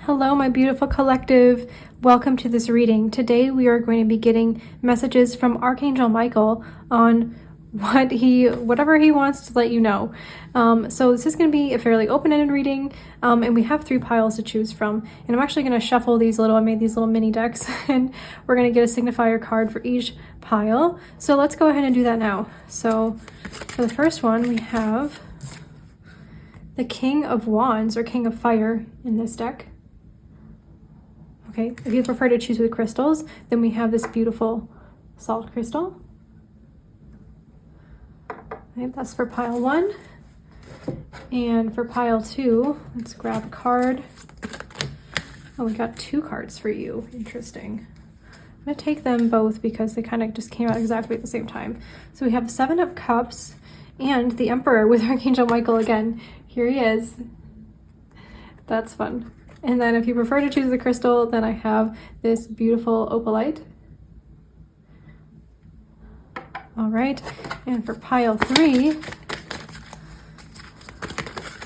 Hello, my beautiful collective. Welcome to this reading. Today we are going to be getting messages from Archangel Michael on whatever he wants to let you know. So this is going to be a fairly open-ended reading, and we have 3 piles to choose from. And I'm actually going to shuffle I made these little mini decks, and we're going to get a signifier card for each pile. So let's go ahead and do that now. So for the first one, we have the King of Wands, or King of Fire, in this deck. Okay, if you prefer to choose with crystals, then we have this beautiful salt crystal. Okay, that's for pile 1. And for pile 2, let's grab a card. Oh, we got 2 cards for you. Interesting. I'm going to take them both because they kind of just came out exactly at the same time. So we have 7 of Cups and the Emperor with Archangel Michael again. Here he is. That's fun. And then if you prefer to choose the crystal, then I have this beautiful opalite. All right, and for pile 3,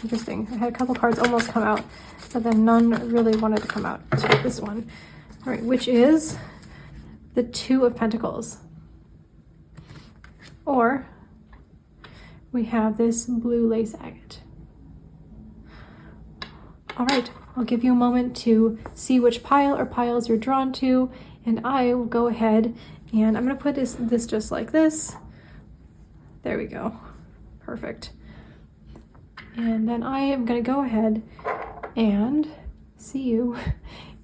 interesting, I had a couple cards almost come out, but then none really wanted to come out. So this one, all right, which is the 2 of Pentacles. Or we have this blue lace agate. All right, I'll give you a moment to see which pile or piles you're drawn to, and I will go ahead and I'm going to put this just like this. There we go. Perfect. And then I am going to go ahead and see you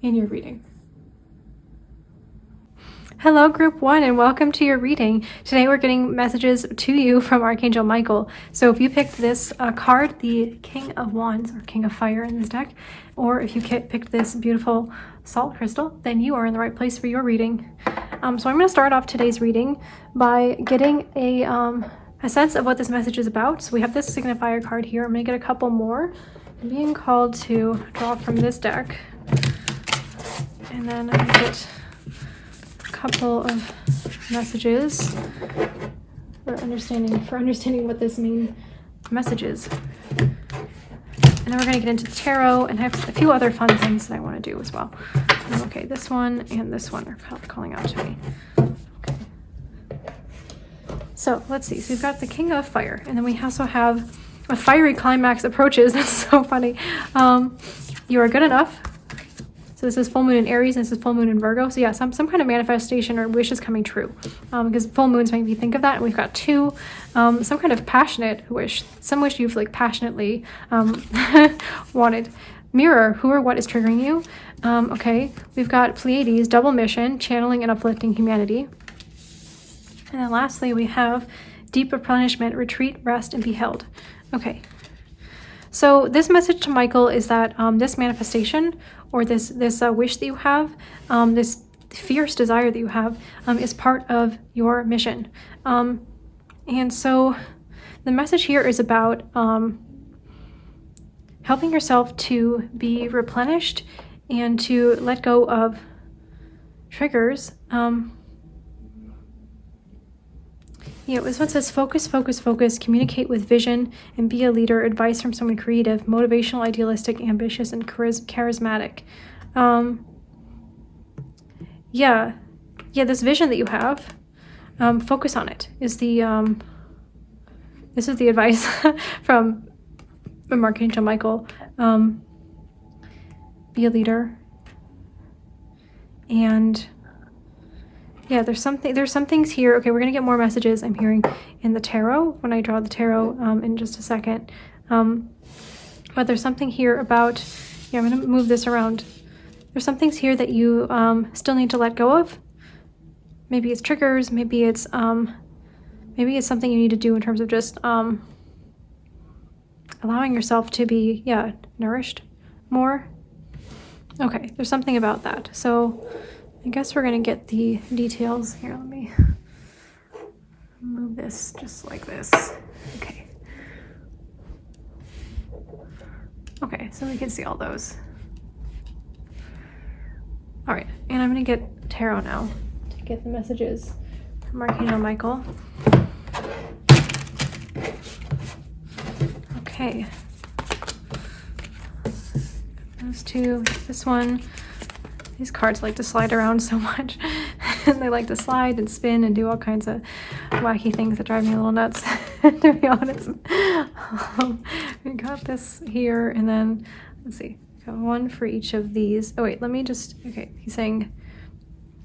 in your reading. Hello, Group 1, and welcome to your reading. Today we're getting messages to you from Archangel Michael. So if you picked this card, the King of Wands, or King of Fire in this deck, or if you picked this beautiful salt crystal, then you are in the right place for your reading. So I'm going to start off today's reading by getting a sense of what this message is about. So we have this signifier card here. I'm going to get a couple more. I'm being called to draw from this deck. And then I'm going to get couple of messages for understanding what this main message is. And then we're going to get into the tarot, and I have a few other fun things that I want to do as well. Okay, this one and this one are calling out to me. Okay. So let's see. So we've got the King of Fire, and then we also have a fiery climax approaches. That's so funny. You are good enough. So this is full moon in Aries, and this is full moon in Virgo. So yeah, some kind of manifestation or wish is coming true. Because full moons make me think of that. And we've got 2, some kind of passionate wish. Some wish you've like passionately wanted. Mirror, who or what is triggering you? Okay, we've got Pleiades, double mission, channeling and uplifting humanity. And then lastly, we have deep replenishment, retreat, rest, and be held. Okay. So this message to Michael is that this manifestation, or this wish that you have, this fierce desire that you have, is part of your mission. And so the message here is about helping yourself to be replenished and to let go of triggers. Yeah, this one says focus, focus, focus, communicate with vision, and be a leader. Advice from someone creative, motivational, idealistic, ambitious, and charismatic. Yeah, this vision that you have, focus on it. This is the advice from Archangel Michael. Be a leader. And yeah, there's some things here. Okay, we're gonna get more messages I'm hearing in the tarot when I draw the tarot in just a second. But there's something here about, yeah, I'm gonna move this around. There's some things here that you still need to let go of. Maybe it's triggers, maybe it's something you need to do in terms of just allowing yourself to be, nourished more. Okay, there's something about that. So I guess we're going to get the details here. Let me move this just like this. Okay. Okay, so we can see all those. All right, and I'm going to get tarot now to get the messages from Archangel Michael. Okay. Those two, this one. These cards like to slide around so much. And they like to slide and spin and do all kinds of wacky things that drive me a little nuts, to be honest. We got this here, and then, let's see, got one for each of these. Oh wait, let me just, okay, he's saying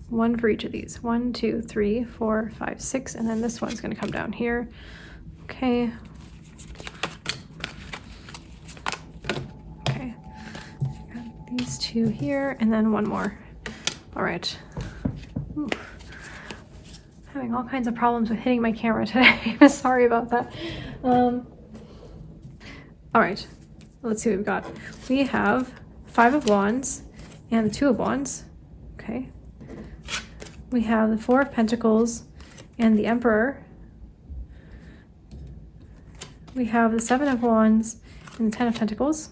one for each of these. 1, 2, 3, 4, 5, 6, and then this one's gonna come down here. Okay. Okay. Got these two here, and then one more. All right. Ooh. Having all kinds of problems with hitting my camera today. Sorry about that. All right, let's see what we've got. We have 5 of Wands and the 2 of Wands. Okay. We have the 4 of Pentacles and the Emperor. We have the 7 of Wands and the 10 of Pentacles.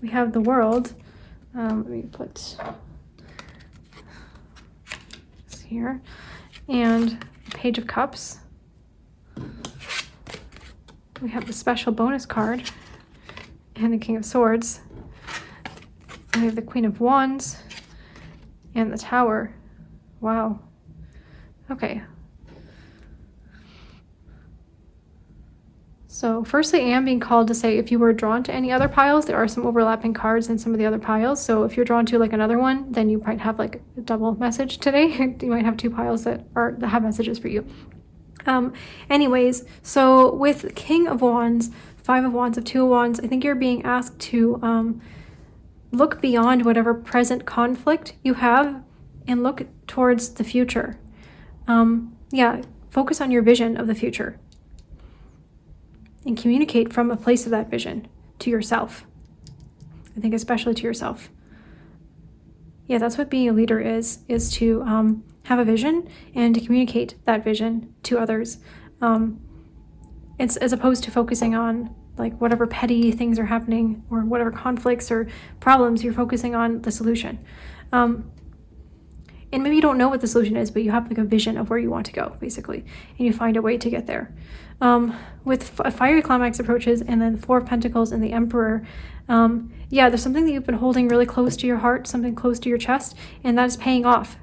We have the World. Let me put this here. And the Page of Cups. We have the special bonus card and the King of Swords. And we have the Queen of Wands and the Tower. Wow. Okay. So firstly, I am being called to say if you were drawn to any other piles, there are some overlapping cards in some of the other piles. So if you're drawn to like another one, then you might have like a double message today. You might have 2 piles that have messages for you. Anyways, so with King of Wands, 5 of Wands, 2 of Wands, I think you're being asked to look beyond whatever present conflict you have and look towards the future. Yeah, focus on your vision of the future and communicate from a place of that vision to yourself. I think especially to yourself. Yeah, that's what being a leader is to have a vision and to communicate that vision to others. It's as opposed to focusing on like whatever petty things are happening or whatever conflicts or problems, you're focusing on the solution. And maybe you don't know what the solution is, but you have like a vision of where you want to go, basically, and you find a way to get there. With fiery climax approaches and then 4 of Pentacles and the Emperor, yeah, there's something that you've been holding really close to your heart, something close to your chest, and that is paying off.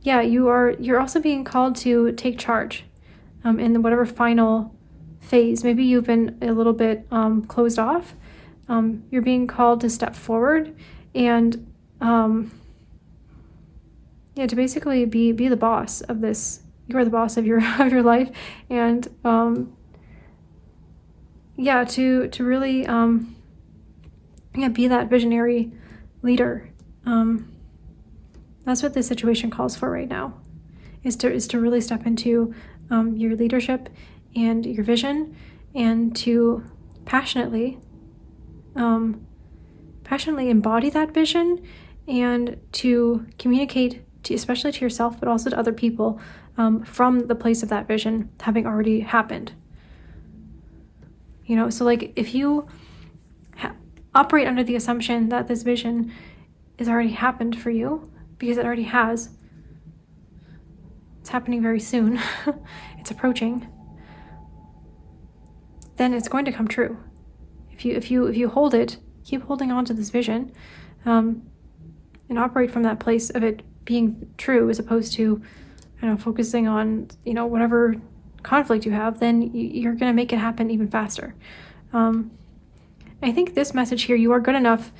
Yeah, you're also being called to take charge in whatever final phase. Maybe you've been a little bit closed off. You're being called to step forward and yeah, to basically be the boss of this. You're the boss of your life, and yeah, to really yeah, be that visionary leader. That's what this situation calls for right now, is to really step into your leadership and your vision, and to passionately embody that vision, and to communicate to, especially to yourself, but also to other people, from the place of that vision having already happened. You know, so like if you operate under the assumption that this vision is already happened for you, because it already has, it's happening very soon, it's approaching, then it's going to come true. If you hold it, keep holding on to this vision, and operate from that place of it being true, as opposed to, focusing on, whatever conflict you have, then you're going to make it happen even faster. I think this message here, you are good enough.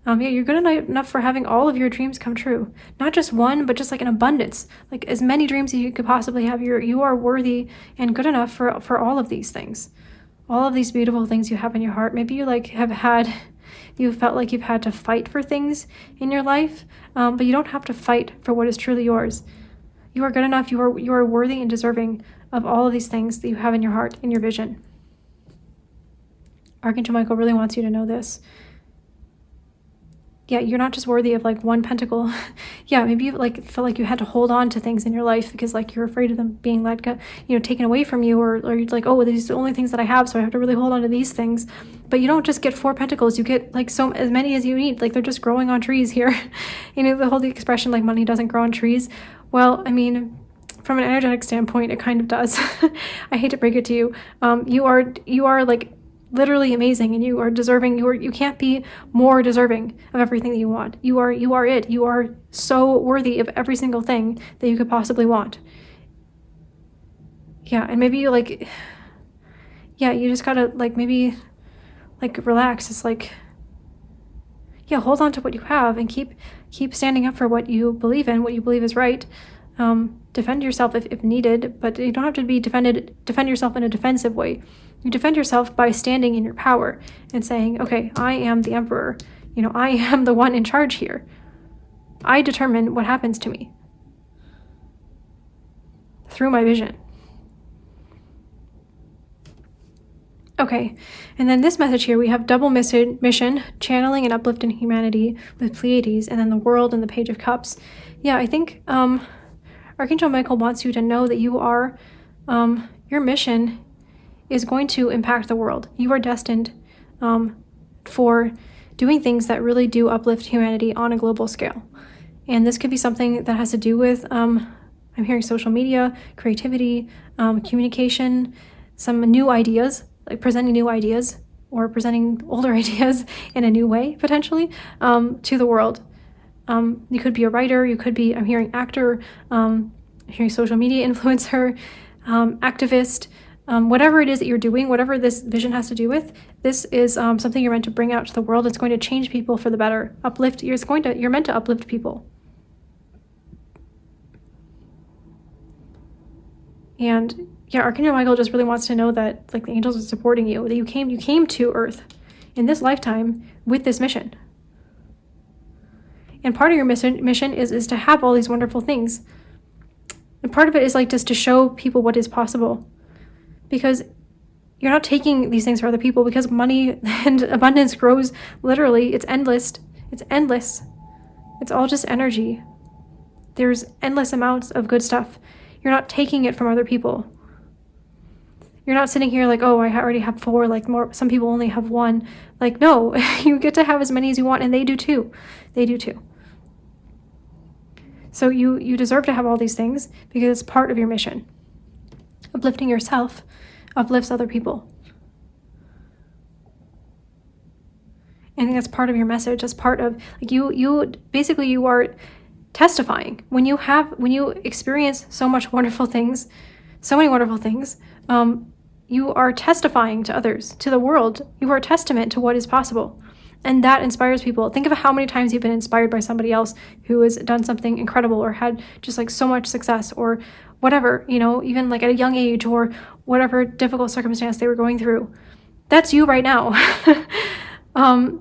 Yeah, you're good enough for having all of your dreams come true. Not just one, but just like an abundance, like as many dreams as you could possibly have. You are worthy and good enough for all of these things, all of these beautiful things you have in your heart. Maybe you you felt like you've had to fight for things in your life, but you don't have to fight for what is truly yours. You are good enough. You are worthy and deserving of all of these things that you have in your heart, in your vision. Archangel Michael really wants you to know this. Yeah, you're not just worthy of like one pentacle. Yeah, maybe you felt like you had to hold on to things in your life because like you're afraid of them being taken away from you, or you're like, oh, these are the only things that I have, so I have to really hold on to these things. But you don't just get 4 pentacles, you get like as many as you need. Like they're just growing on trees here. The whole expression like money doesn't grow on trees. Well, from an energetic standpoint, it kind of does. I hate to break it to you. You are like literally amazing, and you are deserving. You can't be more deserving of everything that you want. You are it. You are so worthy of every single thing that you could possibly want. Yeah, and maybe you you just gotta maybe relax. It's hold on to what you have and keep standing up for what you believe in, what you believe is right. Defend yourself if needed, but you don't have to defend yourself in a defensive way. You defend yourself by standing in your power and saying, okay, I am the emperor. I am the one in charge here. I determine what happens to me through my vision. Okay, and then this message here, we have double mission, channeling and uplifting humanity with Pleiades, and then the world and the Page of Cups. Yeah, I think Archangel Michael wants you to know that you are, your mission is going to impact the world. You are destined for doing things that really do uplift humanity on a global scale. And this could be something that has to do with, I'm hearing social media, creativity, communication, some new ideas, like presenting new ideas or presenting older ideas in a new way, potentially, to the world. You could be a writer, you could be, I'm hearing actor, I'm hearing social media influencer, activist, whatever it is that you're doing, whatever this vision has to do with, this is something you're meant to bring out to the world. It's going to change people for the better, you're meant to uplift people. And yeah, Archangel Michael just really wants to know that the angels are supporting you, that you came to Earth in this lifetime with this mission. And part of your mission is to have all these wonderful things. And part of it is just to show people what is possible. Because you're not taking these things for other people, because money and abundance grows literally. It's endless. It's endless. It's all just energy. There's endless amounts of good stuff. You're not taking it from other people. You're not sitting here oh, I already have 4, more. Some people only have 1. No, you get to have as many as you want, and they do too. They do too. So you deserve to have all these things because it's part of your mission. Uplifting yourself uplifts other people. I think that's part of your message. That's part of you basically you are testifying when you experience so many wonderful things, you are testifying to others, to the world. You are a testament to what is possible. And that inspires people. Think of how many times you've been inspired by somebody else who has done something incredible or had just so much success or whatever, even at a young age or whatever difficult circumstance they were going through. That's you right now.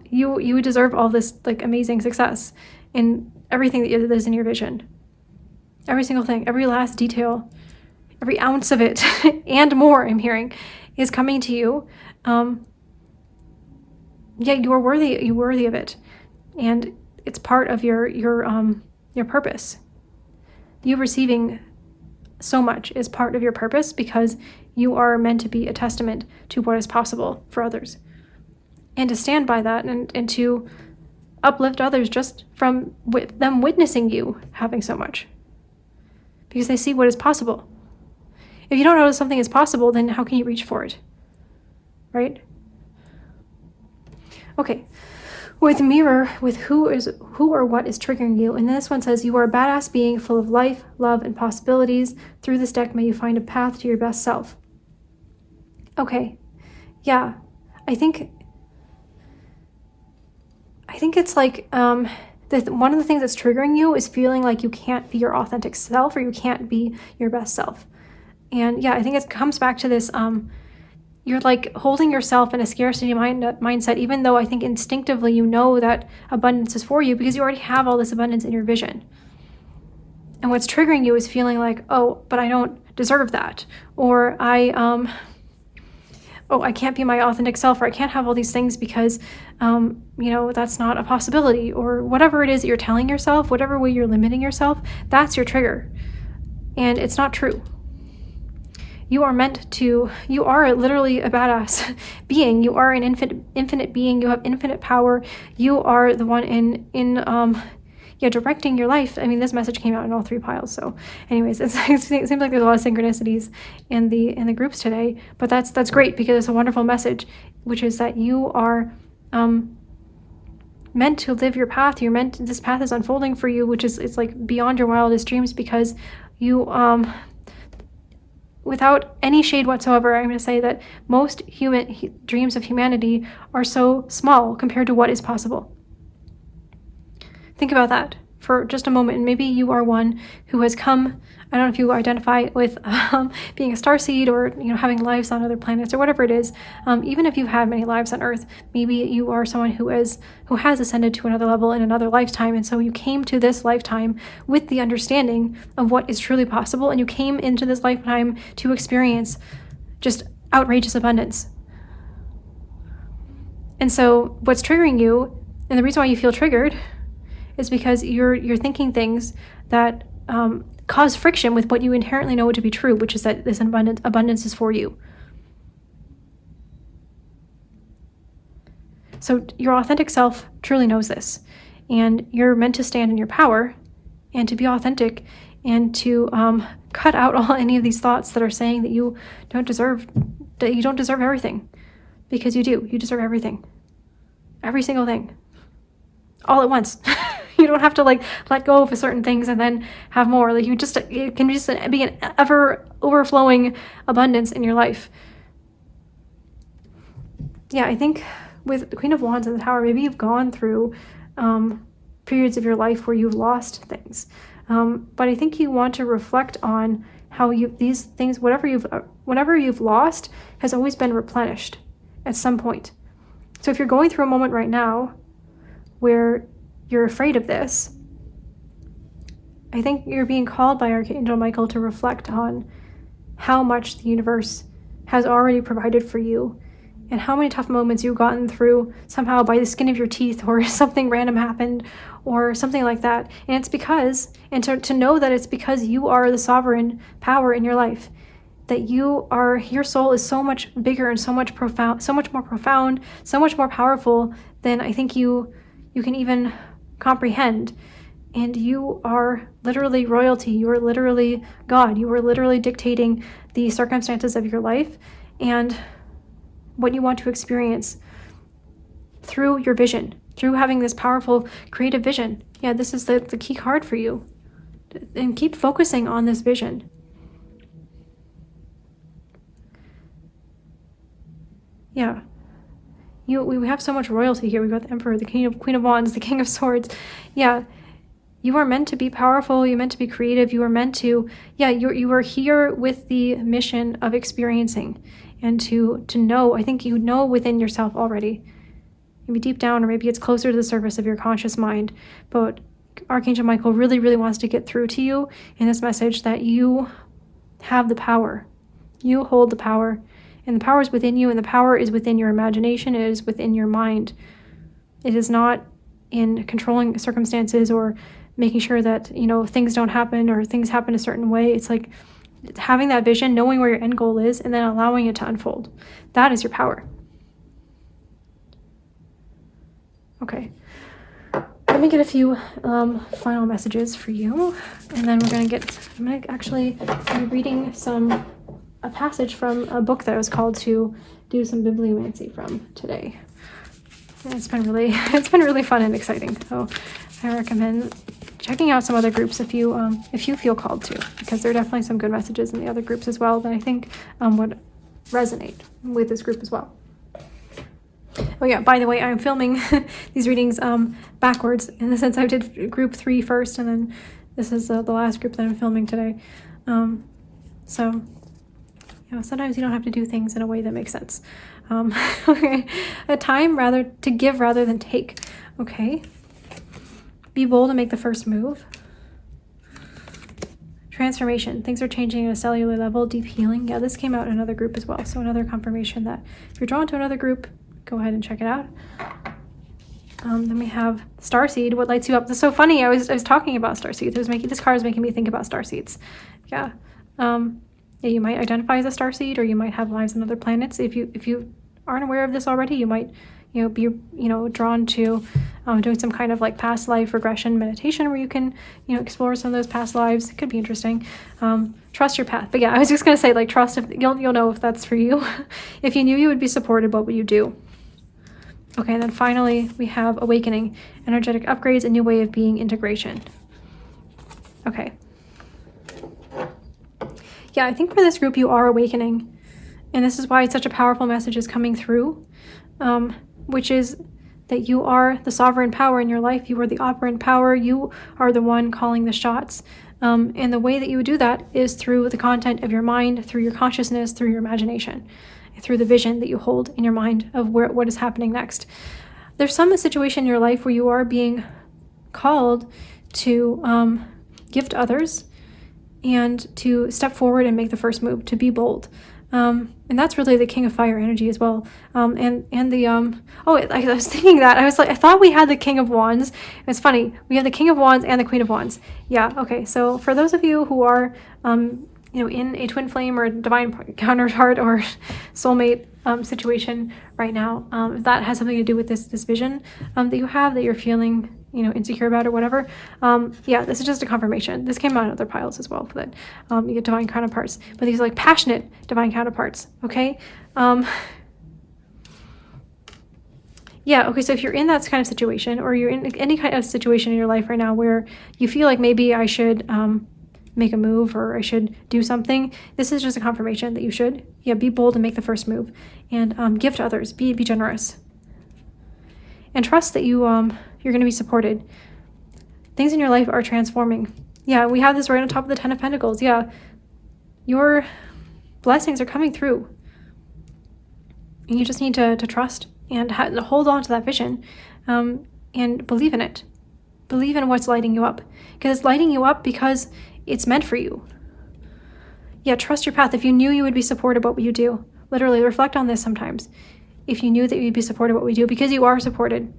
You deserve all this amazing success in everything that is in your vision. Every single thing, every last detail, every ounce of it and more, I'm hearing, is coming to you. You're worthy of it. And it's part of your purpose. You receiving so much is part of your purpose because you are meant to be a testament to what is possible for others. And to stand by that and to uplift others just from them witnessing you having so much. Because they see what is possible. If you don't know that something is possible, then how can you reach for it? Right? Okay. With mirror, with who or what is triggering you. And this one says, you are a badass being full of life, love, and possibilities. Through this deck, may you find a path to your best self. Okay. Yeah. I think it's one of the things that's triggering you is feeling like you can't be your authentic self or you can't be your best self. And yeah, I think it comes back to this, you're holding yourself in a scarcity mindset, even though I think instinctively you know that abundance is for you because you already have all this abundance in your vision. And what's triggering you is feeling oh, but I don't deserve that. Or I can't be my authentic self, or I can't have all these things because, that's not a possibility, or whatever it is that you're telling yourself, whatever way you're limiting yourself, that's your trigger. And it's not true. You are literally a badass being. You are an infinite being. You have infinite power. You are the one directing your life. I mean, this message came out in all 3 piles. So anyways, it seems like there's a lot of synchronicities in the groups today, but that's great because it's a wonderful message, which is that you are meant to live your path. This path is unfolding for you, which is, it's like beyond your wildest dreams, because you, without any shade whatsoever, I'm going to say that most dreams of humanity are so small compared to what is possible. Think about that for just a moment, and maybe you are one who has come, I don't know if you identify with being a starseed, or having lives on other planets, or whatever it is. Even if you've had many lives on Earth, maybe you are someone who has ascended to another level in another lifetime, and so you came to this lifetime with the understanding of what is truly possible, and you came into this lifetime to experience just outrageous abundance. And so what's triggering you, and the reason why you feel triggered, is because you're thinking things that cause friction with what you inherently know to be true, which is that this abundance is for you. So your authentic self truly knows this, and you're meant to stand in your power and to be authentic, and to cut out any of these thoughts that are saying that you don't deserve everything, because you do. You deserve everything, every single thing, all at once. You don't have to let go of certain things and then have more. It can just be an ever overflowing abundance in your life. Yeah, I think with the Queen of Wands and the Tower, maybe you've gone through periods of your life where you've lost things. But I think you want to reflect on how these things, whatever you've lost, has always been replenished at some point. So if you're going through a moment right now where you're afraid of this, I think you're being called by Archangel Michael to reflect on how much the universe has already provided for you, and how many tough moments you've gotten through somehow by the skin of your teeth, or something random happened, or something like that. And it's because, and to know that it's because you are the sovereign power in your life, that your soul is so much bigger and so much more profound, so much more powerful than I think you can even comprehend. And you are literally royalty. You are literally God. You are literally dictating the circumstances of your life and what you want to experience through your vision, through having this powerful creative vision. Yeah, this is the key card for you. And keep focusing on this vision. Yeah. We have so much royalty here. We've got the Emperor, the Queen of Wands, the King of Swords. Yeah, you are meant to be powerful. You're meant to be creative. You are meant to, you are here with the mission of experiencing and to know. I think you know within yourself already. Maybe deep down, or maybe it's closer to the surface of your conscious mind. But Archangel Michael really, really wants to get through to you in this message that you have the power. You hold the power. And the power is within you, and the power is within your imagination. It is within your mind. It is not in controlling circumstances or making sure that, things don't happen or things happen a certain way. It's like having that vision, knowing where your end goal is, and then allowing it to unfold. That is your power. Okay. Let me get a few final messages for you, and then I'm going to actually be reading a passage from a book that I was called to do some bibliomancy from today. And it's been really fun and exciting. So I recommend checking out some other groups if you feel called to, because there are definitely some good messages in the other groups as well that I think would resonate with this group as well. Oh yeah, by the way, I'm filming these readings backwards, in the sense I did group 3 first, and then this is the last group that I'm filming today. So sometimes you don't have to do things in a way that makes sense. Okay. A time to give rather than take. Okay. Be bold and make the first move. Transformation. Things are changing at a cellular level. Deep healing. Yeah, this came out in another group as well. So another confirmation that if you're drawn to another group, go ahead and check it out. Then we have Starseed. What lights you up? That's so funny. I was talking about Starseeds. This card is making me think about Starseeds. Yeah. Yeah, you might identify as a starseed, or you might have lives on other planets. If you aren't aware of this already, you might be drawn to doing some kind of like past life regression meditation where you can explore some of those past lives. It could be interesting. Trust your path. But yeah, I was just gonna say, like, trust, if you'll know if that's for you. If you knew you would be supported, what would you do? Okay, and then finally we have awakening, energetic upgrades, a new way of being, integration. Okay. Yeah, I think for this group you are awakening, and this is why such a powerful message is coming through, which is that you are the sovereign power in your life. You are the operant power. You are the one calling the shots. And the way that you would do that is through the content of your mind, through your consciousness, through your imagination, through the vision that you hold in your mind of what is happening next. There's some situation in your life where you are being called to gift others and to step forward and make the first move, to be bold. And that's really the King of Fire energy as well. I was thinking that. I thought we had the King of Wands. It's funny. We have the King of Wands and the Queen of Wands. Yeah, okay. So for those of you who are, in a twin flame or divine counterpart or soulmate situation right now, if that has something to do with this vision that you have, that you're feeling insecure about or whatever, this is just a confirmation. This came out in other piles as well, that you get divine counterparts, but these are like passionate divine counterparts. Okay. Okay, so if you're in that kind of situation, or you're in any kind of situation in your life right now where you feel like maybe I should make a move, or I should do something, this is just a confirmation that you should be bold and make the first move, and gift others, be generous, and trust that you're going to be supported. Things in your life are transforming. Yeah, we have this right on top of the Ten of Pentacles. Yeah, your blessings are coming through. And you just need to trust and hold on to that vision, and believe in it. Believe in what's lighting you up. Because it's lighting you up because it's meant for you. Yeah, trust your path. If you knew you would be supported, what would you do? Literally, reflect on this sometimes. If you knew that you'd be supported, what would you do? Because you are supported.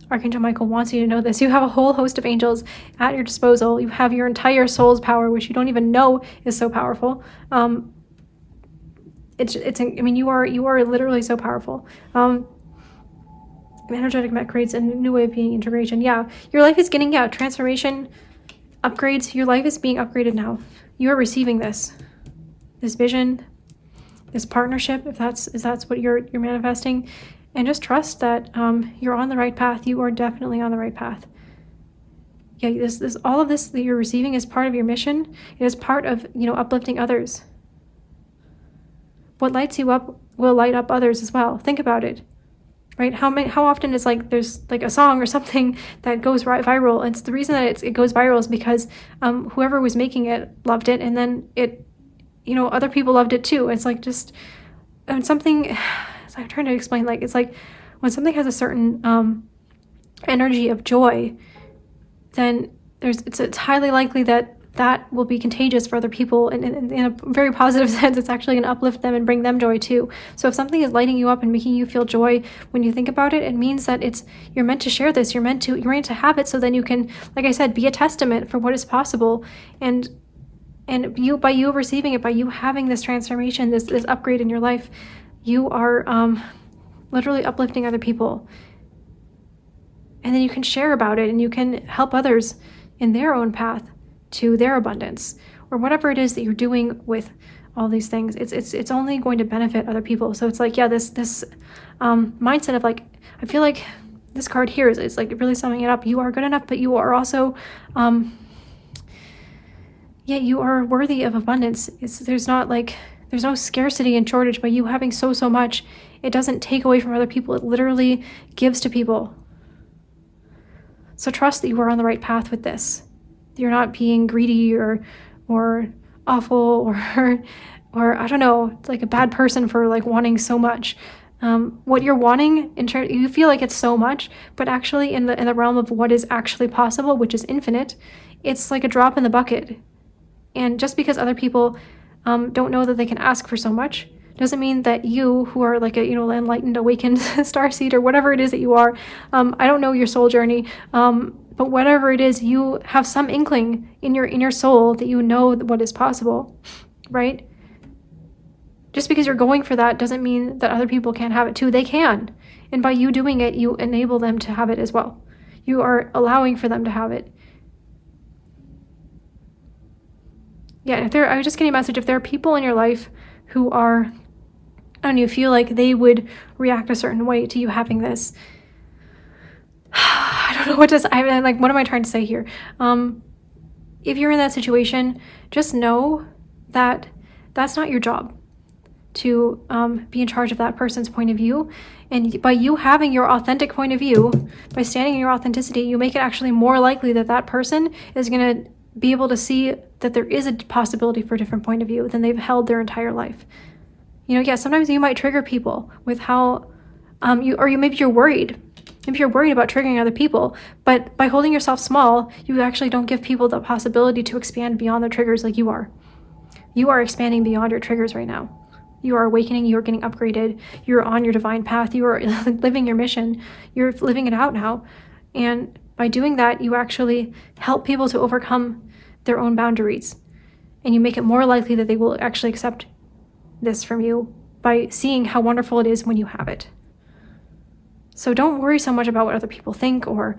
Archangel Michael wants you to know this. You have a whole host of angels at your disposal. You have your entire soul's power, which you don't even know is so powerful. You are literally so powerful. Energetic met creates a new way of being, integration. Yeah, your life is getting transformation, upgrades. Your life is being upgraded now. You are receiving this vision, this partnership, if that's what you're manifesting. And just trust that you're on the right path. You are definitely on the right path. Yeah, this all of this that you're receiving is part of your mission. It is part of uplifting others. What lights you up will light up others as well. Think about it, right? How often is there's a song or something that goes viral, and it's the reason that it goes viral is because whoever was making it loved it, and then it other people loved it too. It's when something. I'm trying to explain, it's like when something has a certain energy of joy, then it's highly likely that will be contagious for other people, and in a very positive sense, it's actually going to uplift them and bring them joy too. So if something is lighting you up and making you feel joy when you think about it, it means that you're meant to share this. You're meant to have it, so then you can, like I said, be a testament for what is possible, and by you receiving it, by you having this transformation, this upgrade in your life, you are literally uplifting other people. And then you can share about it, and you can help others in their own path to their abundance, or whatever it is that you're doing with all these things. It's only going to benefit other people. So it's this mindset of I feel like this card here is really summing it up. You are good enough, but you are also you are worthy of abundance. There's no scarcity and shortage. By you having so much, it doesn't take away from other people. It literally gives to people. So trust that you are on the right path with this. You're not being greedy or awful or I don't know, it's like a bad person for wanting so much. What you're wanting, you feel like it's so much, but actually in the realm of what is actually possible, which is infinite, it's like a drop in the bucket. And just because other people don't know that they can ask for so much doesn't mean that you, who are enlightened, awakened starseed, or whatever it is that you are, I don't know your soul journey, but whatever it is, you have some inkling in your soul that you know what is possible, right? just because you're going for that doesn't mean that other people can't have it too. They can. And by you doing it, you enable them to have it as well. You are allowing for them to have it. Yeah, I was just getting a message, if there are people in your life who are, I don't know, you feel like they would react a certain way to you having this. I don't know what am I trying to say here? If you're in that situation, just know that that's not your job to be in charge of that person's point of view. And by you having your authentic point of view, by standing in your authenticity, you make it actually more likely that that person is going to be able to see that there is a possibility for a different point of view than they've held their entire life. Sometimes you might trigger people with how maybe you're worried. Maybe you're worried about triggering other people, but by holding yourself small, you actually don't give people the possibility to expand beyond their triggers like you are. You are expanding beyond your triggers right now. You are awakening, you are getting upgraded, you're on your divine path, you are living your mission, you're living it out now. And by doing that, you actually help people to overcome their own boundaries. And you make it more likely that they will actually accept this from you by seeing how wonderful it is when you have it. So don't worry so much about what other people think, or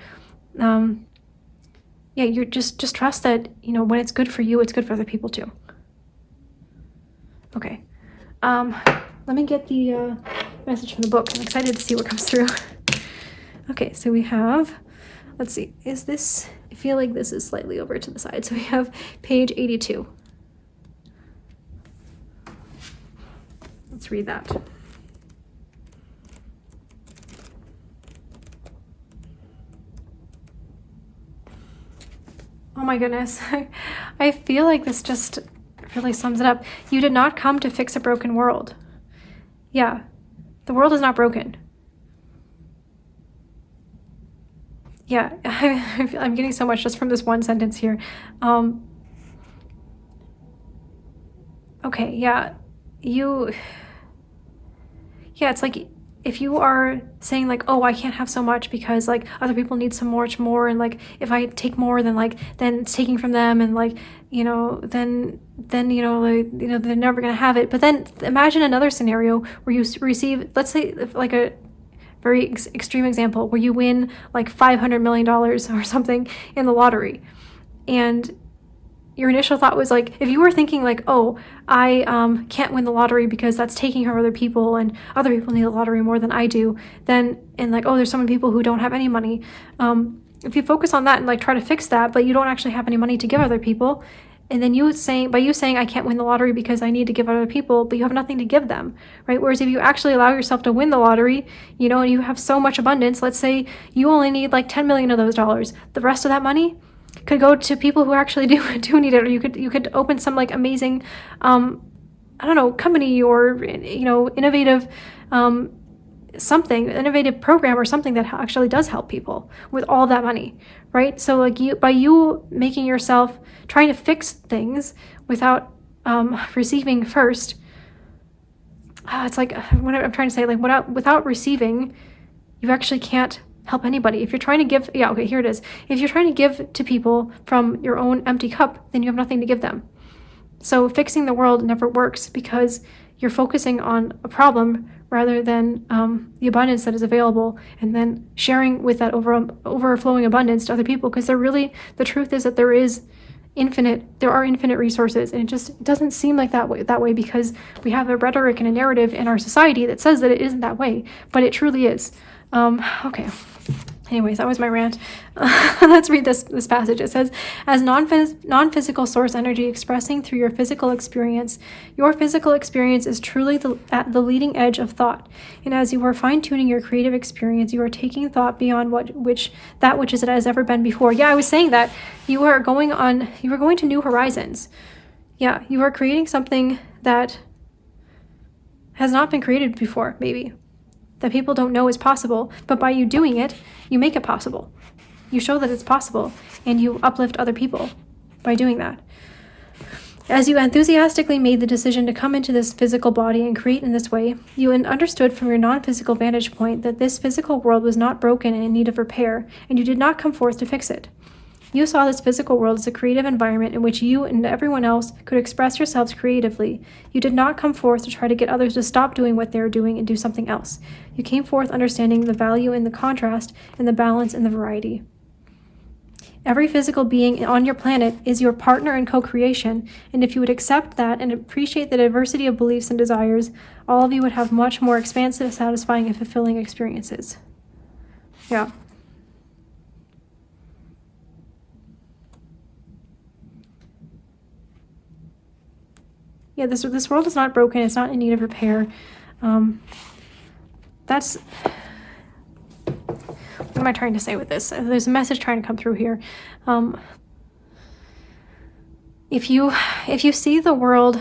you just trust that, when it's good for you, it's good for other people too. Okay. Let me get the message from the book. I'm excited to see what comes through. Okay, so we have, let's see, I feel like this is slightly over to the side. So we have page 82. Let's read that. Oh my goodness. I feel like this just really sums it up. You did not come to fix a broken world. Yeah, the world is not broken. Yeah, I'm getting so much just from this one sentence here. Okay, yeah, it's like, if you are saying like, oh, I can't have so much because like other people need so much more, and like if I take more, then it's taking from them, and like, then they're never gonna have it. But then imagine another scenario where you receive, let's say like a very extreme example, where you win like $500 million or something in the lottery, and your initial thought was like, if you were thinking like, oh, I can't win the lottery because that's taking from other people, and other people need the lottery more than I do, and like, oh, there's so many people who don't have any money. If you focus on that and like try to fix that, but you don't actually have any money to give other people, and then by you saying I can't win the lottery because I need to give other people, but you have nothing to give them, right? Whereas if you actually allow yourself to win the lottery, and you have so much abundance, let's say you only need like 10 million of those dollars, the rest of that money could go to people who actually do need it, or you could open some like amazing, company, or innovative innovative program or something that actually does help people with all that money, right? So like by you making yourself trying to fix things without receiving first, it's like what I'm trying to say, like without receiving, you actually can't help anybody. If you're trying to give, here it is. If you're trying to give to people from your own empty cup, then you have nothing to give them. So fixing the world never works, because you're focusing on a problem rather than the abundance that is available, and then sharing with that overflowing abundance to other people. Because the truth is that there are infinite resources, and it doesn't seem like that way because we have a rhetoric and a narrative in our society that says that it isn't that way, but it truly is. Okay. Anyways, that was my rant. Let's read this passage. It says, as non-physical source energy expressing through your physical experience, your physical experience is truly at the leading edge of thought. And as you are fine-tuning your creative experience, you are taking thought beyond that which it has ever been before. Yeah, I was saying that you are going to new horizons. Yeah, you are creating something that has not been created before, maybe, that people don't know is possible, but by you doing it, you make it possible. You show that it's possible, and you uplift other people by doing that. As you enthusiastically made the decision to come into this physical body and create in this way, you understood from your non-physical vantage point that this physical world was not broken and in need of repair, and you did not come forth to fix it. You saw this physical world as a creative environment in which you and everyone else could express yourselves creatively. You did not come forth to try to get others to stop doing what they are doing and do something else. You came forth understanding the value in the contrast and the balance and the variety. Every physical being on your planet is your partner in co-creation, and if you would accept that and appreciate the diversity of beliefs and desires, all of you would have much more expansive, satisfying, and fulfilling experiences. Yeah. Yeah, this world is not broken. It's not in need of repair. That's... What am I trying to say with this? There's a message trying to come through here. If you see the world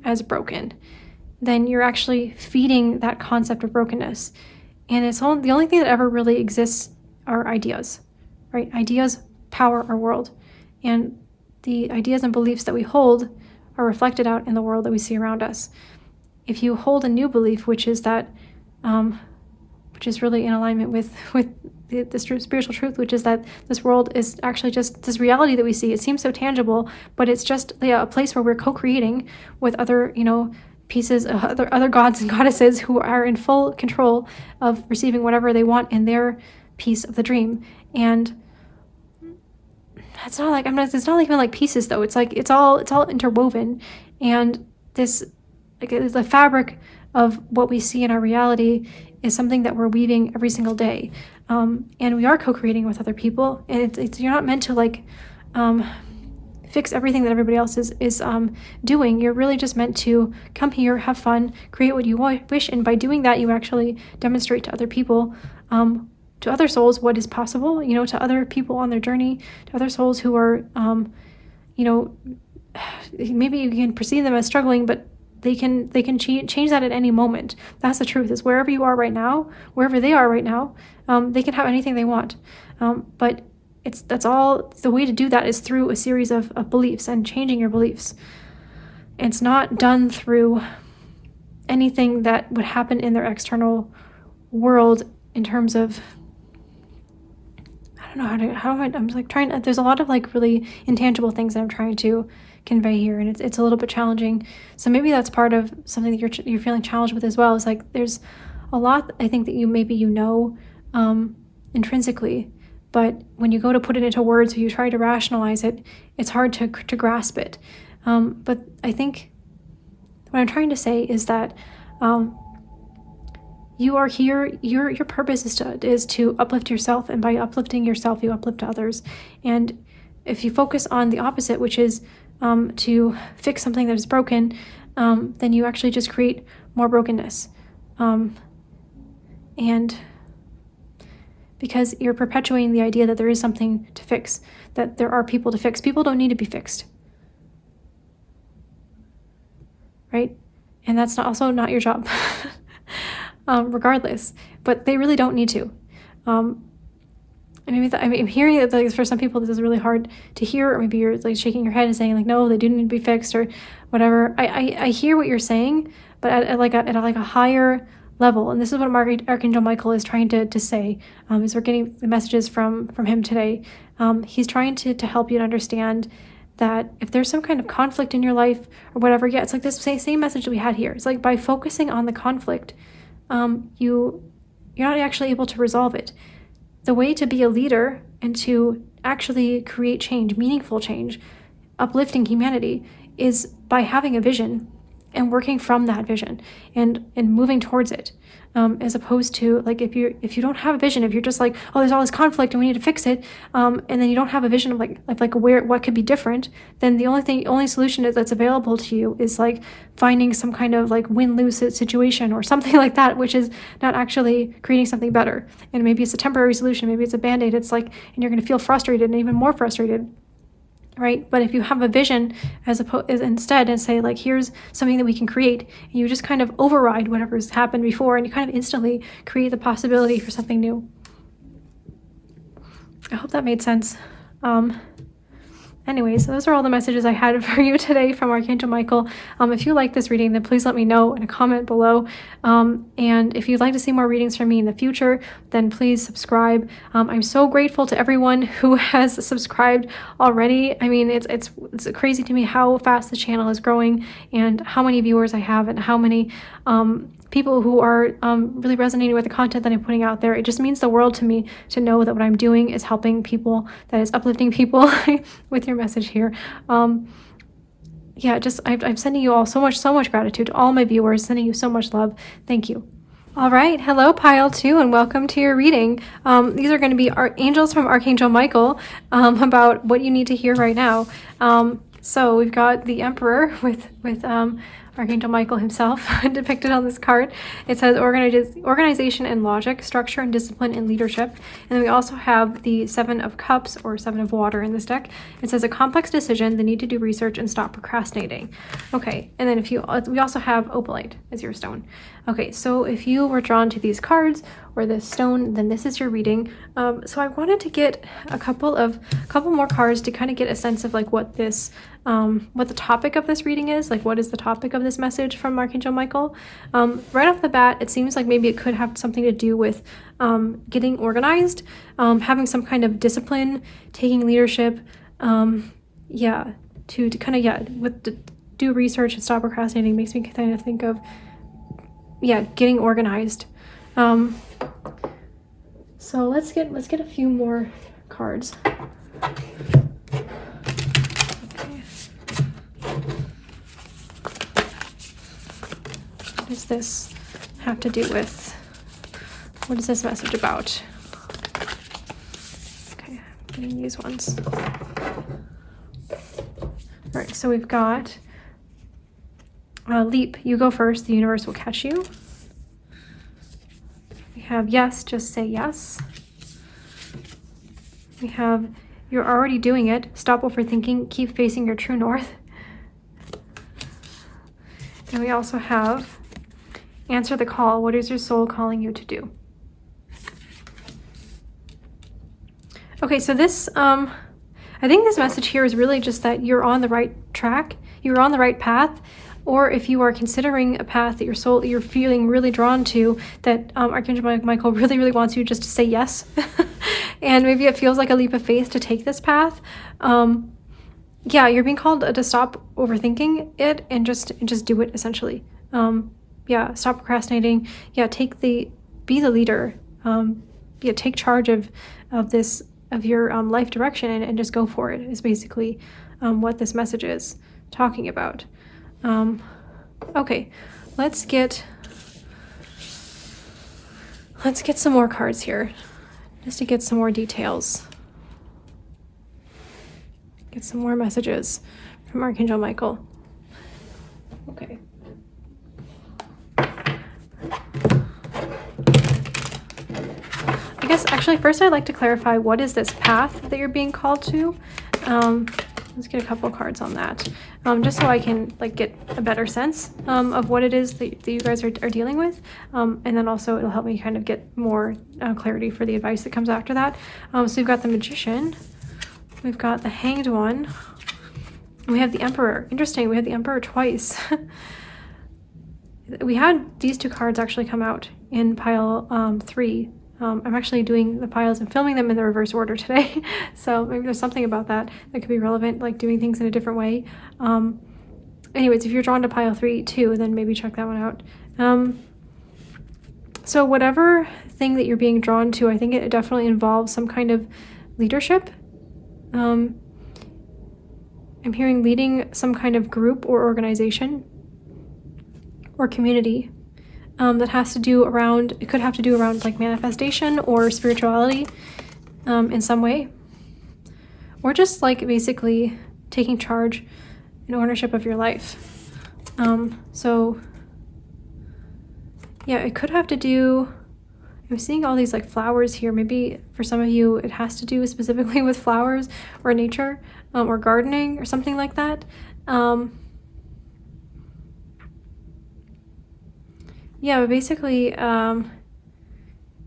as broken, then you're actually feeding that concept of brokenness. And the only thing that ever really exists are ideas, right? Ideas power our world. And the ideas and beliefs that we hold are reflected out in the world that we see around us. If you hold a new belief, which is that, which is really in alignment with the spiritual truth, which is that this world is actually just this reality that we see. It seems so tangible, but it's just a place where we're co-creating with other, pieces, other gods and goddesses who are in full control of receiving whatever they want in their piece of the dream. And it's not like even like pieces though. It's like it's all interwoven, and this the fabric of what we see in our reality is something that we're weaving every single day. And we are co-creating with other people, and you're not meant to fix everything that everybody else is doing. You're really just meant to come here, have fun, create what you wish, and by doing that, you actually demonstrate to other people, to other souls, what is possible. To other people on their journey, to other souls who are, maybe you can perceive them as struggling, but they can change that at any moment. That's the truth. Is wherever you are right now, wherever they are right now, they can have anything they want. But that's all. The way to do that is through a series of beliefs and changing your beliefs. It's not done through anything that would happen in their external world in terms of, I don't know I'm like trying. There's a lot of like really intangible things that I'm trying to convey here, and it's a little bit challenging. So maybe that's part of something that you're feeling challenged with as well. Is like there's a lot I think that you intrinsically, but when you go to put it into words or you try to rationalize it, it's hard to grasp it. But I think what I'm trying to say is that you are here. Your purpose is to uplift yourself, and by uplifting yourself, you uplift others. And if you focus on the opposite, which is to fix something that is broken, then you actually just create more brokenness. And because you're perpetuating the idea that there is something to fix, that there are people to fix. People don't need to be fixed, right? And that's also not your job, regardless. But they really don't need to. And maybe I'm hearing that like for some people this is really hard to hear, or maybe you're like shaking your head and saying like, no, they do need to be fixed or whatever. I hear what you're saying, but at a higher level, and this is what Archangel Michael is trying to say. As we're getting the messages from him today, he's trying to help you to understand that if there's some kind of conflict in your life or whatever, yeah, it's like this same message that we had here. It's like by focusing on the conflict, you're not actually able to resolve it. The way to be a leader and to actually create change, meaningful change, uplifting humanity, is by having a vision and working from that vision and moving towards it, as opposed to like if you don't have a vision, if you're just like, oh, there's all this conflict and we need to fix it, and then you don't have a vision of like what could be different, then the only solution that's available to you is like finding some kind of like win-lose situation or something like that, which is not actually creating something better. And maybe it's a temporary solution, maybe it's a band-aid. It's like, and you're going to feel frustrated and even more frustrated. Right? But if you have a vision instead and say like, here's something that we can create, and you just kind of override whatever's happened before, and you kind of instantly create the possibility for something new. I hope that made sense. anyways, those are all the messages I had for you today from Archangel Michael. If you like this reading, then please let me know in a comment below. And if you'd like to see more readings from me in the future, then please subscribe. I'm so grateful to everyone who has subscribed already. I mean, it's crazy to me how fast the channel is growing and how many viewers I have and how many people who are really resonating with the content that I'm putting out there. It just means the world to me to know that what I'm doing is helping people, that is uplifting people with your message here. Yeah, just I'm sending you all so much gratitude to all my viewers, sending you so much love. Thank you. All right, hello Pile 2 and welcome to your reading. These are going to be angels from Archangel Michael about what you need to hear right now. So we've got the Emperor with Archangel Michael himself depicted on this card. It says organization and logic, structure and discipline and leadership. And then we also have the Seven of Cups or Seven of Water in this deck. It says a complex decision, the need to do research and stop procrastinating. Okay, and then we also have Opalite as your stone. Okay, so if you were drawn to these cards or this stone, then this is your reading. So I wanted to get a couple more cards to kind of get a sense of like what the topic of this reading is, like what is the topic of this message from Archangel Michael. Right off the bat, it seems like maybe it could have something to do with getting organized, having some kind of discipline, taking leadership, to kind of do research and stop procrastinating makes me kind of think of getting organized. So let's get a few more cards. What does this have to do with? What is this message about? Okay, I'm getting these ones. All right, so we've got leap. You go first. The universe will catch you. We have yes, just say yes. We have you're already doing it. Stop overthinking. Keep facing your true north. And we also have answer the call. What is your soul calling you to do? Okay, so this, I think this message here is really just that you're on the right track. You're on the right path. Or if you are considering a path that you're feeling really drawn to, that Archangel Michael really wants you just to say yes. And maybe it feels like a leap of faith to take this path. You're being called to stop overthinking it and just do it essentially. Stop procrastinating. Be the leader. Take charge of your life direction and just go for it is basically what this message is talking about. Okay, let's get some more cards here just to get some more details. Get some more messages from Archangel Michael. Okay. I guess actually first I'd like to clarify what is this path that you're being called to. Let's get a couple of cards on that, just so I can get a better sense of what it is that you guys are dealing with, and then also it'll help me kind of get more clarity for the advice that comes after that. So we've got the Magician, we've got the Hanged One, and we have the Emperor. Interesting, we had the Emperor twice. We had these two cards actually come out in pile 3. I'm actually doing the piles and filming them in the reverse order today. So maybe there's something about that could be relevant, like doing things in a different way. Anyways, if you're drawn to pile 3 too, then maybe check that one out. So whatever thing that you're being drawn to, I think it definitely involves some kind of leadership. I'm hearing leading some kind of group or organization or community. That has to do around, it could have to do around manifestation or spirituality in some way, or just basically taking charge and ownership of your life. It could have to do, I'm seeing all these flowers here. Maybe for some of you it has to do specifically with flowers or nature or gardening or something like that. But basically, I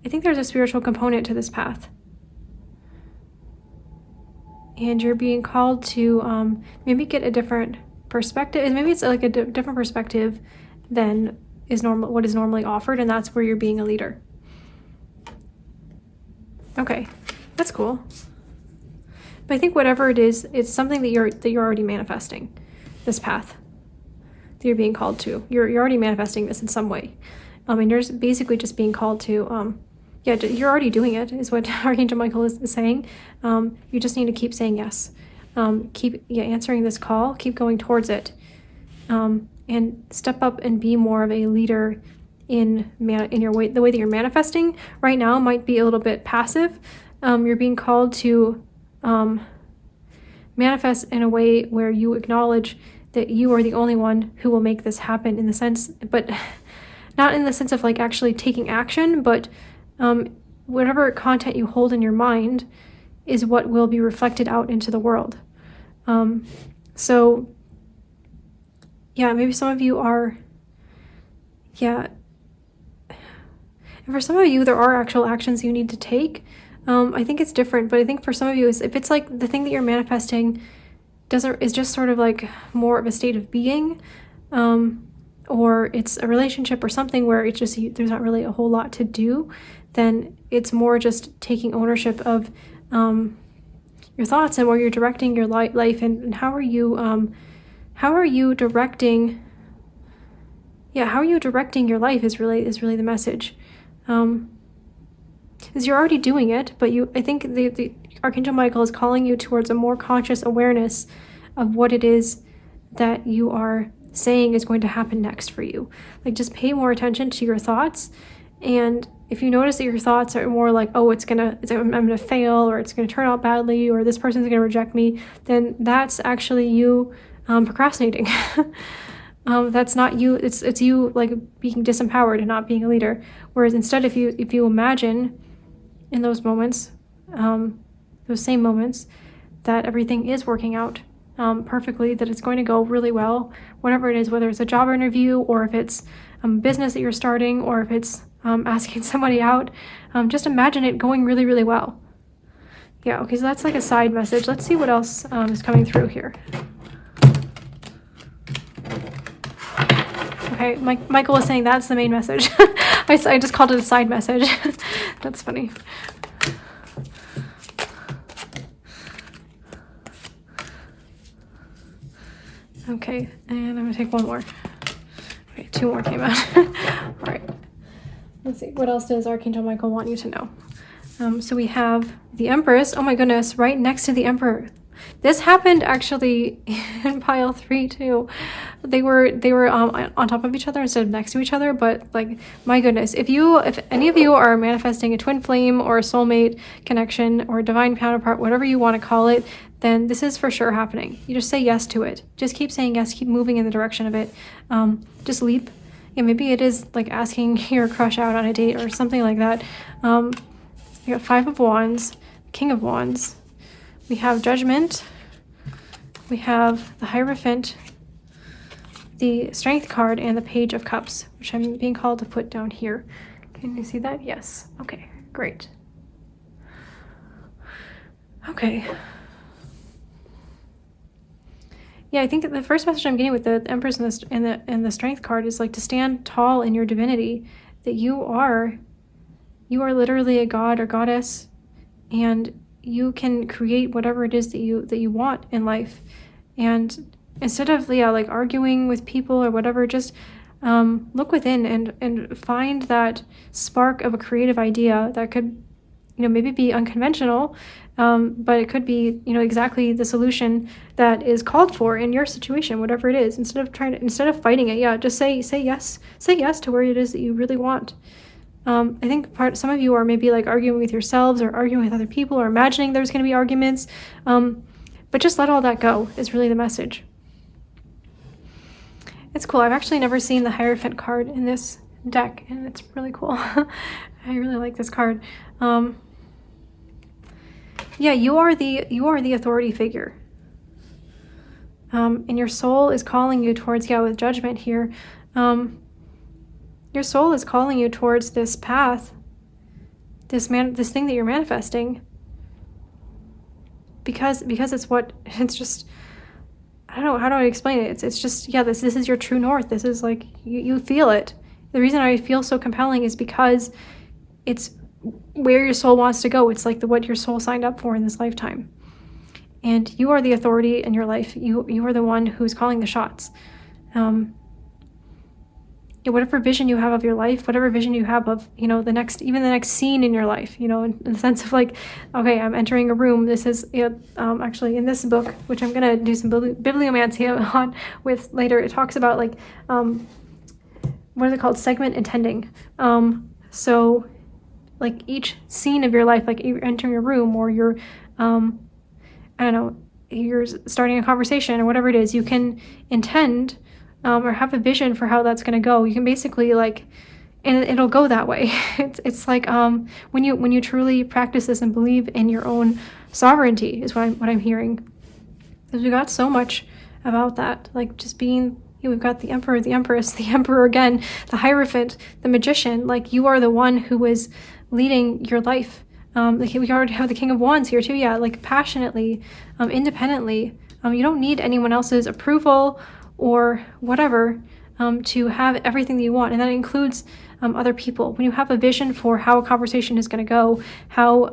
think there's a spiritual component to this path. and you're being called to maybe get a different perspective. And maybe it's like a different perspective than is normal, what is normally offered, and that's where you're being a leader. Okay, that's cool. But I think whatever it is, it's something that you're already manifesting, this path that you're being called to. You're already manifesting this in some way. And you're basically just being called to, you're already doing it, is what Archangel Michael is saying. You just need to keep saying yes. Keep answering this call, keep going towards it. And step up and be more of a leader in your way. The way that you're manifesting right now might be a little bit passive. You're being called to manifest in a way where you acknowledge that you are the only one who will make this happen, in the sense, but not in the sense of like actually taking action, but whatever content you hold in your mind is what will be reflected out into the world. So yeah, maybe some of you are, and for some of you, there are actual actions you need to take. I think it's different, but I think for some of you, if it's like the thing that you're manifesting is just sort of like more of a state of being, or it's a relationship or something where it's just, there's not really a whole lot to do, then it's more just taking ownership of your thoughts and where you're directing your life, and how are you directing your life is really the message. Is you're already doing it, but I think the Archangel Michael is calling you towards a more conscious awareness of what it is that you are saying is going to happen next for you. Like, just pay more attention to your thoughts, and if you notice that your thoughts are more like, oh, I'm gonna fail, or it's gonna turn out badly, or this person's gonna reject me, then that's actually you procrastinating. That's not you. It's you like being disempowered and not being a leader. Whereas instead, if you imagine in those moments, those same moments, that everything is working out perfectly, that it's going to go really well, whatever it is, whether it's a job interview, or if it's a business that you're starting, or if it's asking somebody out, just imagine it going really, really well. Yeah, okay, so that's like a side message. Let's see what else is coming through here. Okay, Michael was saying that's the main message. I just called it a side message. That's funny. Okay, and I'm gonna take one more. Okay, 2 more came out. All right, let's see. What else does Archangel Michael want you to know? So we have the Empress. Oh my goodness, right next to the Emperor. This happened actually in pile 3 too. They were on top of each other instead of next to each other. But like, my goodness, if any of you are manifesting a twin flame or a soulmate connection or a divine counterpart, whatever you want to call it, then this is for sure happening. You just say yes to it. Just keep saying yes. Keep moving in the direction of it. Just leap. Yeah, maybe it is like asking your crush out on a date or something like that. You got 5 of Wands, King of Wands. We have Judgment, we have the Hierophant, the Strength card, and the Page of Cups, which I'm being called to put down here. Can you see that? Yes. Okay, great. Okay. Yeah, I think the first message I'm getting with the Empress and the Strength card is like to stand tall in your divinity, that you are literally a god or goddess, and you can create whatever it is that you want in life. And instead of like arguing with people or whatever, just look within and find that spark of a creative idea that could maybe be unconventional, but it could be exactly the solution that is called for in your situation, whatever it is. Instead of fighting it, just say yes to where it is that you really want. I think some of you are maybe like arguing with yourselves or arguing with other people or imagining there's going to be arguments, but just let all that go is really the message. It's cool. I've actually never seen the Hierophant card in this deck, and it's really cool. I really like this card. Yeah, you are the authority figure, and your soul is calling you towards with Judgment here. Your soul is calling you towards this path, this thing that you're manifesting. because it's just, I don't know, how do I explain it? It's just, yeah, this is your true north. This is like, you feel it. The reason I feel so compelling is because it's where your soul wants to go. It's like what your soul signed up for in this lifetime. And you are the authority in your life. You are the one who's calling the shots. Whatever vision you have of your life, whatever vision you have of, the next scene in your life, in the sense of like, okay, I'm entering a room. This is, actually in this book, which I'm going to do some bibliomancy on with later, it talks about like, what is it called? Segment intending. So like each scene of your life, like you're entering a room or you're, I don't know, you're starting a conversation or whatever it is, you can intend or have a vision for how that's going to go. You can basically like, and it'll go that way. It's like when you truly practice this and believe in your own sovereignty is what I'm hearing. Because we got so much about that, like just being, we've got the emperor, the empress, the emperor again, the hierophant, the magician. Like you are the one who is leading your life. We already have the King of Wands here too. Yeah, like passionately, independently. You don't need anyone else's approval or whatever to have everything that you want. And that includes other people. When you have a vision for how a conversation is going to go, how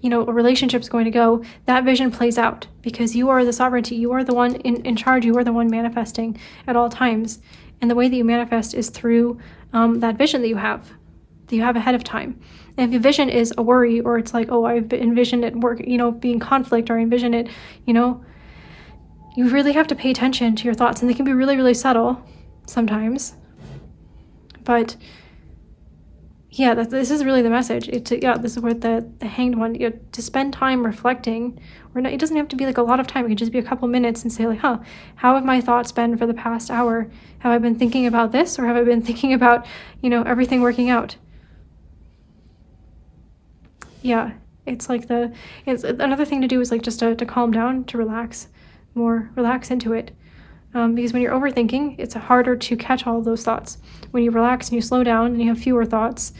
a relationship is going to go, that vision plays out because you are the sovereignty. You are the one in charge. You are the one manifesting at all times. And the way that you manifest is through that vision that you have ahead of time. And if your vision is a worry, or it's like, oh, I've envisioned it work, being conflict, or I envision it, you really have to pay attention to your thoughts, and they can be really, really subtle sometimes. But yeah, this is really the message. This is where the Hanged One, to spend time reflecting, or not, it doesn't have to be like a lot of time. It could just be a couple minutes and say like, how have my thoughts been for the past hour? Have I been thinking about this, or have I been thinking about, everything working out? Yeah, it's like it's another thing to do is like just to calm down, to relax into it. Because when you're overthinking, it's harder to catch all of those thoughts. When you relax and you slow down and you have fewer thoughts,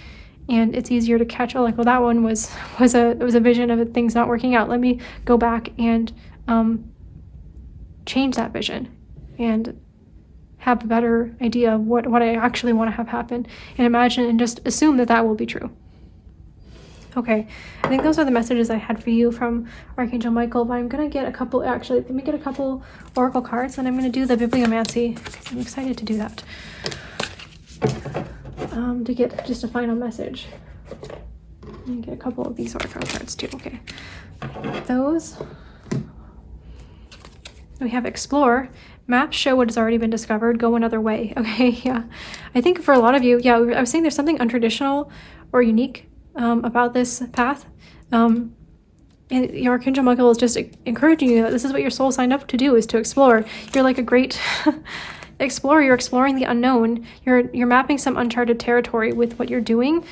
and it's easier to catch, oh, like, well, that one was a vision of things not working out. Let me go back and change that vision and have a better idea of what I actually want to have happen, and imagine and just assume that will be true. Okay, I think those are the messages I had for you from Archangel Michael, but I'm going to get a couple, let me get a couple oracle cards, and I'm going to do the bibliomancy, because I'm excited to do that, to get just a final message. Let me get a couple of these oracle cards too, okay. Those. We have explore. Maps show what has already been discovered. Go another way. Okay, yeah. I think for a lot of you, I was saying there's something untraditional or unique about this path. And your Archangel Michael is just encouraging you that this is what your soul signed up to do, is to explore. You're like a great explorer. You're exploring the unknown. You're mapping some uncharted territory with what you're doing,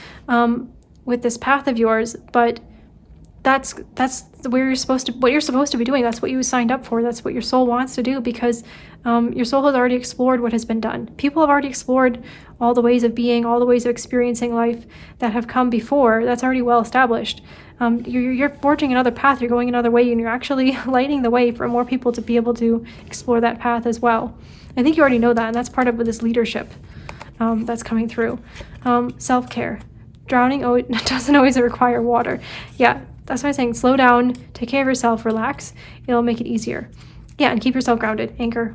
with this path of yours. But that's where what you're supposed to be doing. That's what you signed up for. That's what your soul wants to do, because your soul has already explored what has been done. People have already explored all the ways of being, all the ways of experiencing life that have come before. That's already well established. You're forging another path. You're going another way, and you're actually lighting the way for more people to be able to explore that path as well. I think you already know that, and that's part of this leadership that's coming through. Self-care. Drowning doesn't always require water. Yeah. That's why I'm saying slow down, take care of yourself, relax. It'll make it easier. Yeah, and keep yourself grounded. Anchor.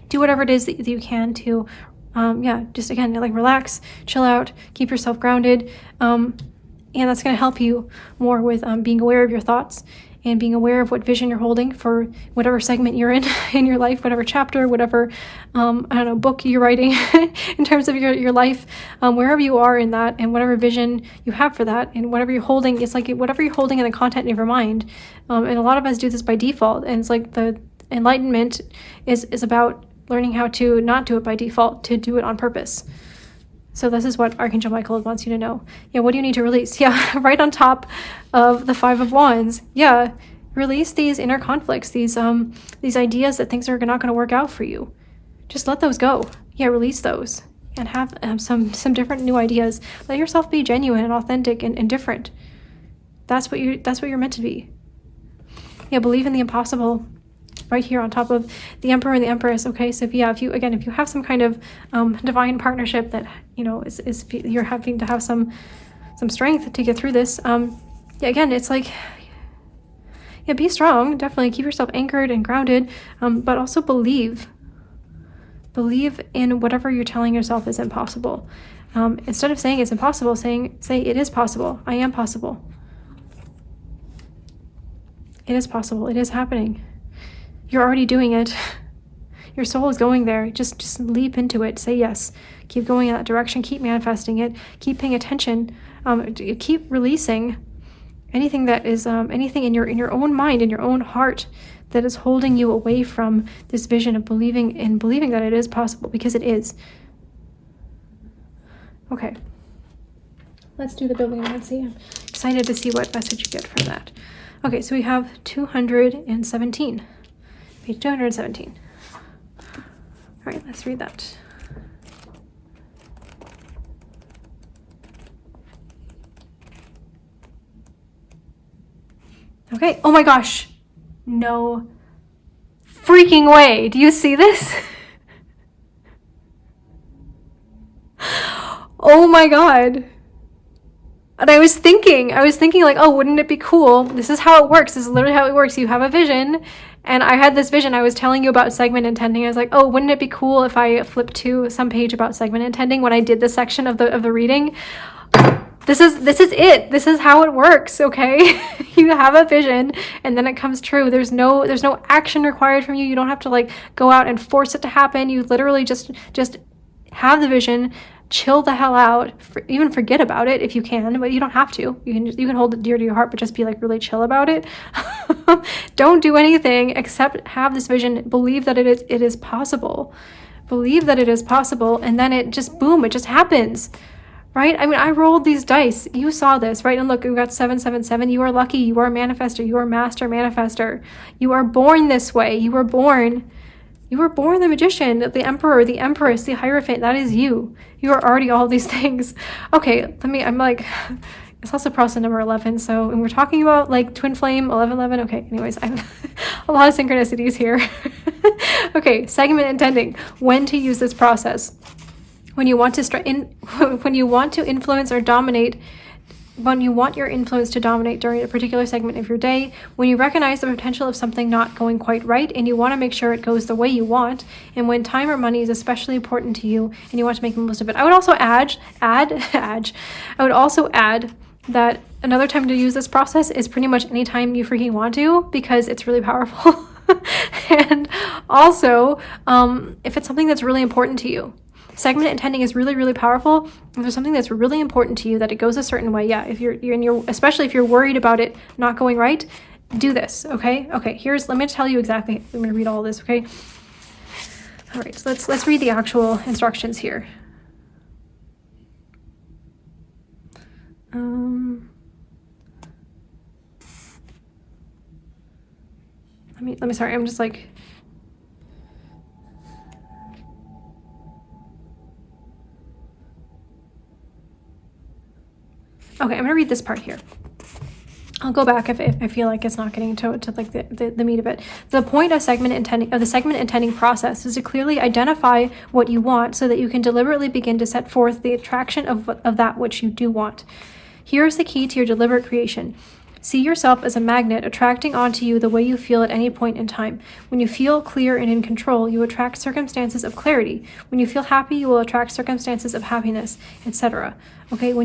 Do whatever it is that you can to, just again, like relax, chill out, keep yourself grounded. And that's going to help you more with being aware of your thoughts and being aware of what vision you're holding for whatever segment you're in your life, whatever chapter, whatever, book you're writing in terms of your life, wherever you are in that, and whatever vision you have for that, and whatever you're holding, it's like whatever you're holding in the content of your mind. And a lot of us do this by default, and it's like the enlightenment is about learning how to not do it by default, to do it on purpose. So this is what Archangel Michael wants you to know. Yeah, what do you need to release? Yeah, right on top of the Five of Wands. Yeah, release these inner conflicts, these ideas that things are not going to work out for you. Just let those go. Yeah, release those and have some different new ideas. Let yourself be genuine and authentic and different. That's what you're meant to be. Yeah, believe in the impossible. Right here on top of the Emperor and the Empress. Okay, so if you have some kind of divine partnership that, you know, is you're having to have some strength to get through this. Yeah, again, it's like, yeah, be strong. Definitely keep yourself anchored and grounded, but also believe in whatever you're telling yourself is impossible. Instead of saying it's impossible, say it is possible. I am possible. It is possible. It is happening. You're already doing it. Your soul is going there. Just leap into it. Say yes. Keep going in that direction. Keep manifesting it. Keep paying attention. Keep releasing anything that is anything in your own mind, in your own heart, that is holding you away from this vision of believing that it is possible, because it is. Okay. Let's do the building and see. I'm excited to see what message you get from that. Okay, so we have 217. Page 217. All right, let's read that. Okay, oh my gosh. No freaking way. Do you see this? Oh my God. And I was thinking like, oh, wouldn't it be cool? This is how it works. This is literally how it works. You have a vision, and I had this vision. I was telling you about segment intending. I was like, oh, wouldn't it be cool if I flipped to some page about segment intending when I did this section of the reading? This is it. This is how it works, okay? You have a vision and then it comes true. There's no action required from you. You don't have to like go out and force it to happen. You literally just have the vision. Chill the hell out, even forget about it if you can, but you don't have to. You can hold it dear to your heart, but just be like really chill about it. Don't do anything except have this vision. Believe that it is possible. Believe that it is possible, and then it just boom, it just happens. Right? I mean, I rolled these dice. You saw this, right? And look, we got 777. You are lucky. You are a manifester. You are a master manifester. You are born this way. You were born the magician, the emperor, the empress, the hierophant. That is you. You are already all these things. Okay, I'm like, it's also process number 11. So, and we're talking about like twin flame, 1111. Okay, anyways, I have a lot of synchronicities here. Okay, segment intending. When to use this process. When you want to influence or dominate, when you want your influence to dominate during a particular segment of your day, when you recognize the potential of something not going quite right and you want to make sure it goes the way you want, and when time or money is especially important to you and you want to make the most of it. I would also add that another time to use this process is pretty much any time you freaking want to, because it's really powerful. And also, if it's something that's really important to you. Segment intending is really, really powerful. If there's something that's really important to you, that it goes a certain way, yeah, if especially if you're worried about it not going right, do this, okay? Okay, let me tell you exactly. I'm gonna read all of this, okay? All right, so let's read the actual instructions here. Sorry, I'm just like, okay, I'm gonna read this part here. I'll go back if I feel like it's not getting to like the meat of it. The point of the segment intending process is to clearly identify what you want so that you can deliberately begin to set forth the attraction of that which you do want. Here is the key to your deliberate creation. See yourself as a magnet attracting onto you the way you feel at any point in time. When you feel clear and in control, you attract circumstances of clarity. When you feel happy, you will attract circumstances of happiness, etc. Okay, the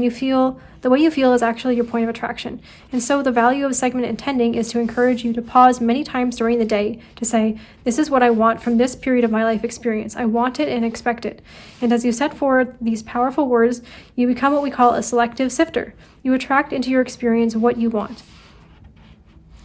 way you feel is actually your point of attraction. And so the value of segment intending is to encourage you to pause many times during the day to say, this is what I want from this period of my life experience. I want it and expect it. And as you set forward these powerful words, you become what we call a selective sifter. You attract into your experience what you want.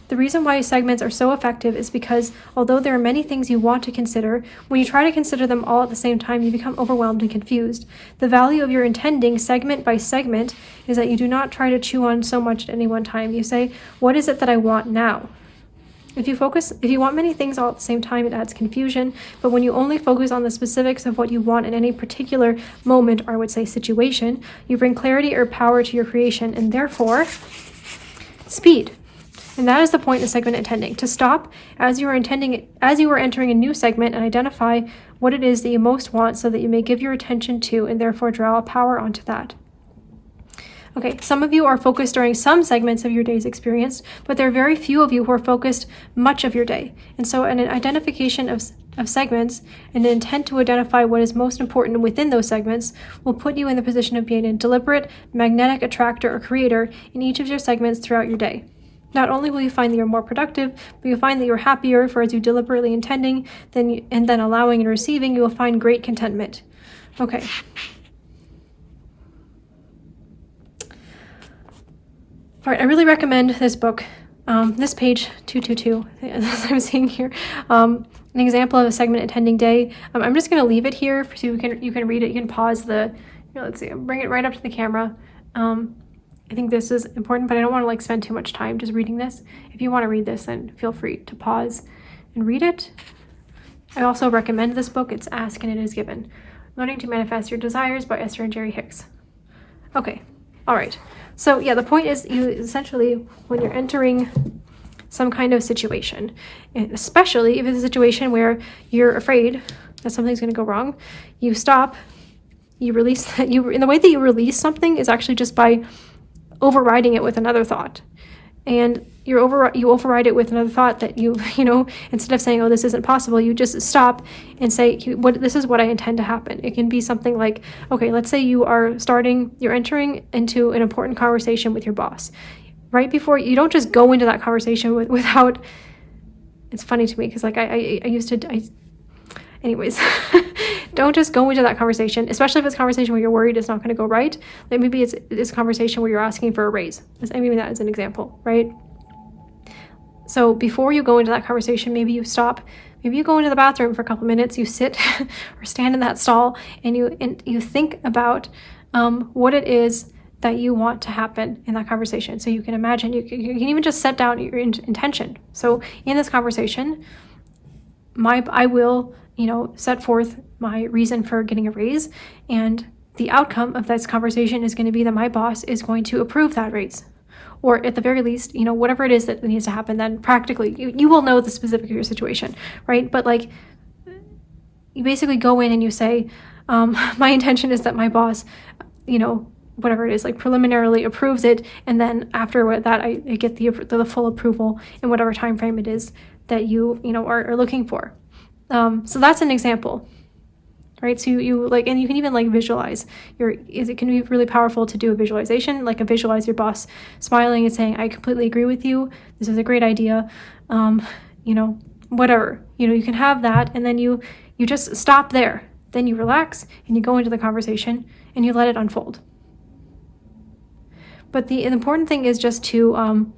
The reason why segments are so effective is because although there are many things you want to consider, when you try to consider them all at the same time, you become overwhelmed and confused. The value of your intending segment by segment is that you do not try to chew on so much at any one time. You say, what is it that I want now? If you want many things all at the same time, it adds confusion. But when you only focus on the specifics of what you want in any particular moment, or I would say situation, you bring clarity or power to your creation, and therefore, speed. And that is the point of segment intending, to stop as you are entering a new segment and identify what it is that you most want so that you may give your attention to and therefore draw power onto that. Okay, some of you are focused during some segments of your day's experience, but there are very few of you who are focused much of your day. And so an identification of segments and an intent to identify what is most important within those segments will put you in the position of being a deliberate, magnetic attractor or creator in each of your segments throughout your day. Not only will you find that you're more productive, but you'll find that you're happier, for as you deliberately intending and then allowing and receiving, you will find great contentment. Okay. All right, I really recommend this book. This page 222, as I'm seeing here, an example of a segment intending day. I'm just going to leave it here so you can read it. You can pause let's see, bring it right up to the camera. I think this is important, but I don't want to spend too much time just reading this. If you want to read this, then feel free to pause and read it. I also recommend this book. It's Ask and It Is Given: Learning to Manifest Your Desires by Esther and Jerry Hicks. Okay, all right. So yeah, the point is, you essentially, when you're entering some kind of situation, and especially if it's a situation where you're afraid that something's going to go wrong, you stop, you release that. In the way that you release something is actually just by overriding it with another thought. And you override it with another thought that instead of saying, oh, this isn't possible, you just stop and say, this is what I intend to happen. It can be something like, okay, let's say you're entering into an important conversation with your boss. Right before, you don't just go into that conversation without, it's funny to me because anyways, don't just go into that conversation, especially if it's a conversation where you're worried it's not going to go right. Like maybe it's a conversation where you're asking for a raise. I mean, that is an example, right? So before you go into that conversation, maybe you stop, maybe you go into the bathroom for a couple minutes, you sit or stand in that stall and you think about what it is that you want to happen in that conversation. So you can imagine, you can even just set down your intention. So in this conversation, I will set forth my reason for getting a raise, and the outcome of this conversation is going to be that my boss is going to approve that raise, or at the very least, whatever it is that needs to happen. Then practically, you will know the specific of your situation, right? But you basically go in and you say, my intention is that my boss, whatever it is, preliminarily approves it, and then after that, I get the full approval in whatever time frame it is that you are looking for. So that's an example, right? So you and you can even visualize it can be really powerful to do a visualization, visualize your boss smiling and saying, I completely agree with you. This is a great idea. Whatever, you can have that. And then you just stop there. Then you relax and you go into the conversation and you let it unfold. But the important thing is just to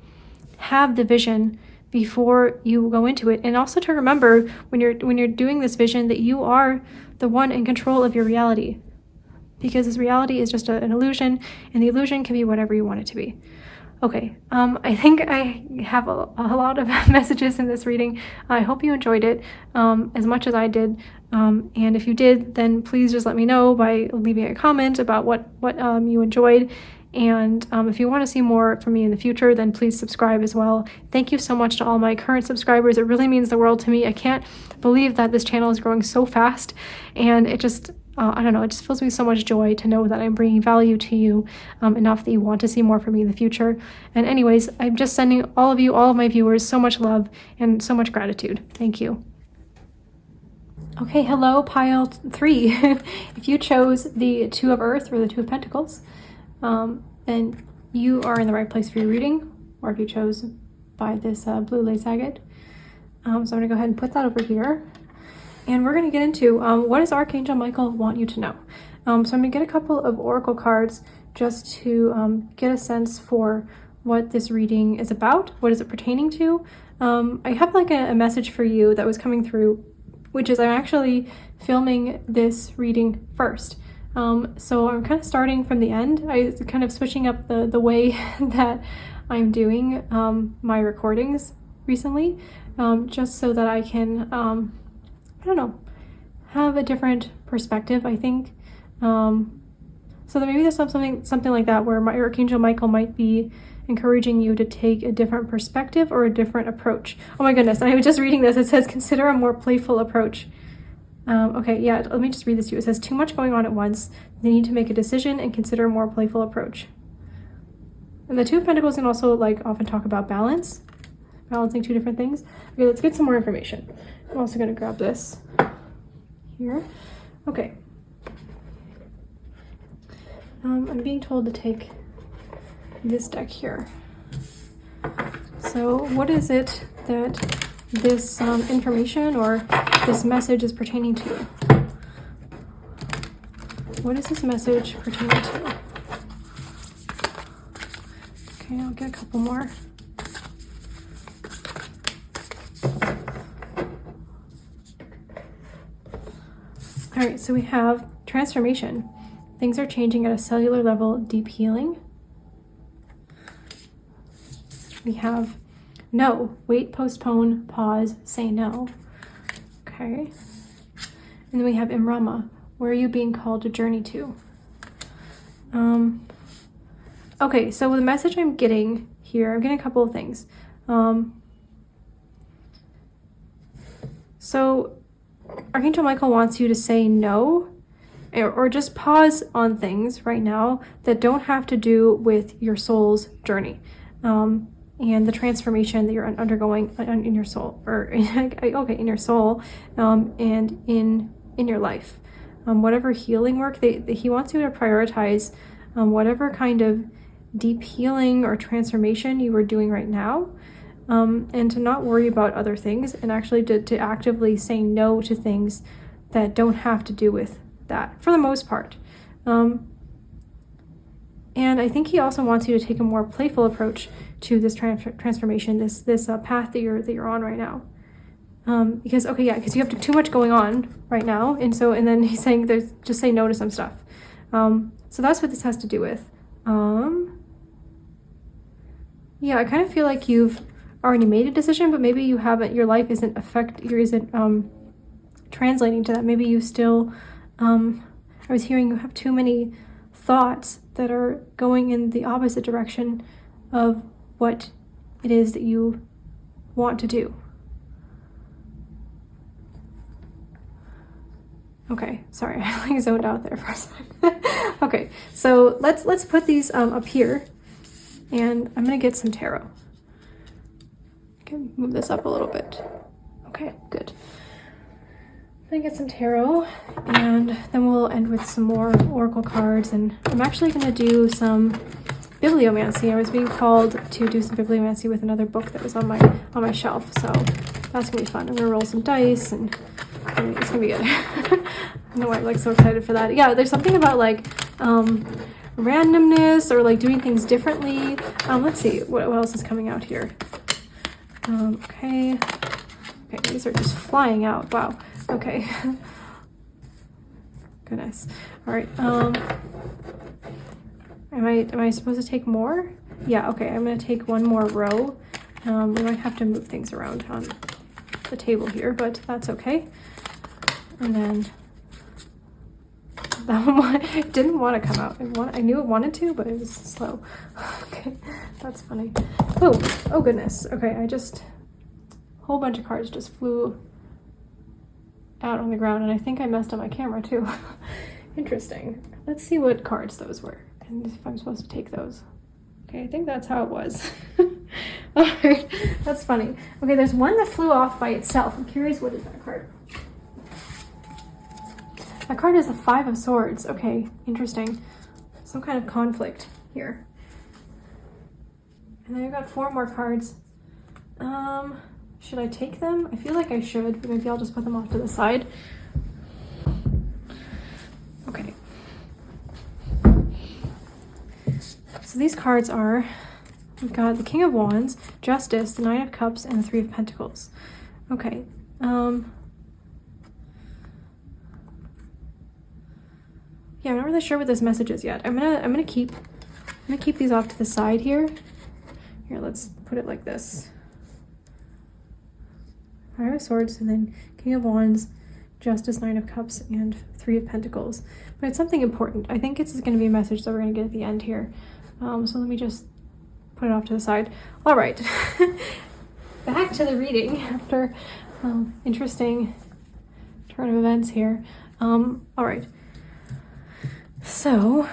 have the vision before you go into it, and also to remember when you're doing this vision that you are the one in control of your reality, because this reality is just an illusion, and the illusion can be whatever you want it to be. Okay, I think I have a lot of messages in this reading. I hope you enjoyed it as much as I did, and if you did, then please just let me know by leaving a comment about what you enjoyed. And if you want to see more from me in the future, then please subscribe as well. Thank you so much to all my current subscribers. It really means the world to me. I can't believe that this channel is growing so fast, and it just, I don't know, it just fills me with so much joy to know that I'm bringing value to you enough that you want to see more from me in the future. And anyways, I'm just sending all of my viewers, so much love and so much gratitude. Thank you. Okay, hello, pile 3. If you chose the Two of Earth or the Two of Pentacles, then you are in the right place for your reading, or if you chose by this blue lace agate. So I'm going to go ahead and put that over here, and we're going to get into what does Archangel Michael want you to know. So I'm going to get a couple of oracle cards just to get a sense for what this reading is about. What is it pertaining to? I have a message for you that was coming through, which is I'm actually filming this reading first. So I'm kind of starting from the end. I kind of switching up the way that I'm doing my recordings recently, just so that I can, I don't know, have a different perspective, I think. So So then maybe there's something like that where Archangel Michael might be encouraging you to take a different perspective or a different approach. Oh my goodness, I was just reading this. It says, consider a more playful approach. Okay, yeah, let me just read this to you. It says, too much going on at once. They need to make a decision and consider a more playful approach. And the Two of Pentacles can also like often talk about balance, balancing two different things. Okay, let's get some more information. I'm also going to grab this here. Okay. I'm being told to take this deck here. So what is it that this information or this message is pertaining to? What is this message pertaining to? Okay, I'll get a couple more. All right, so we have transformation. Things are changing at a cellular level, deep healing. We have no, wait, postpone, pause, say no. Okay. And then we have Imrama. Where are you being called to journey to? Okay, so the message I'm getting here, I'm getting a couple of things. So Archangel Michael wants you to say no, or just pause on things right now that don't have to do with your soul's journey. And the transformation that you're undergoing in your soul, or in your soul, and in your life. Whatever healing work, he wants you to prioritize whatever kind of deep healing or transformation you are doing right now, and to not worry about other things, and actually to actively say no to things that don't have to do with that, for the most part. And I think he also wants you to take a more playful approach to this transformation, this path that you're on right now. Because you have too much going on right now, and then he's saying just say no to some stuff. So that's what this has to do with. Yeah, I kind of feel like you've already made a decision, but maybe you haven't. Your life isn't translating to that. Maybe you still. I was hearing you have too many thoughts that are going in the opposite direction of what it is that you want to do. Okay, sorry, I like zoned out there for a second. Okay, so let's put these up here, and I'm gonna get some tarot. Okay, move this up a little bit. Okay, good. I'm gonna get some tarot, and then we'll end with some more oracle cards, and I'm actually gonna do some bibliomancy. I was being called to do some bibliomancy with another book that was on my shelf, so that's gonna be fun. I'm gonna roll some dice, and it's gonna be good. I know why I'm like so excited for that. Yeah, there's something about like randomness or like doing things differently. Let's see what else is coming out here. Okay, these are just flying out. Wow. Okay. Goodness. All right. Am I supposed to take more? Yeah. Okay. I'm gonna take one more row. We might have to move things around on the table here, but that's okay. And then that one didn't want to come out. I knew it wanted to, but it was slow. Okay, that's funny. Oh goodness. Okay, a whole bunch of cards just flew out on the ground, and I think I messed up my camera too. Interesting. Let's see what cards those were, and if I'm supposed to take those. Okay, I think that's how it was. All right, that's funny. Okay, there's one that flew off by itself. I'm curious, what is that card? That card is the Five of Swords. Okay, interesting. Some kind of conflict here. And then I've got 4 more cards. Should I take them? I feel like I should, but maybe I'll just put them off to the side. Okay. So these cards are, we've got the King of Wands, Justice, the Nine of Cups, and the Three of Pentacles. Okay. Yeah, I'm not really sure what this message is yet. I'm gonna keep these off to the side here. Here, let's put it like this. Five of Swords, and then King of Wands, Justice, Nine of Cups, and Three of Pentacles. But it's something important. I think it's going to be a message that we're going to get at the end here. So let me just put it off to the side. All right. Back to the reading after interesting turn of events here. All right. So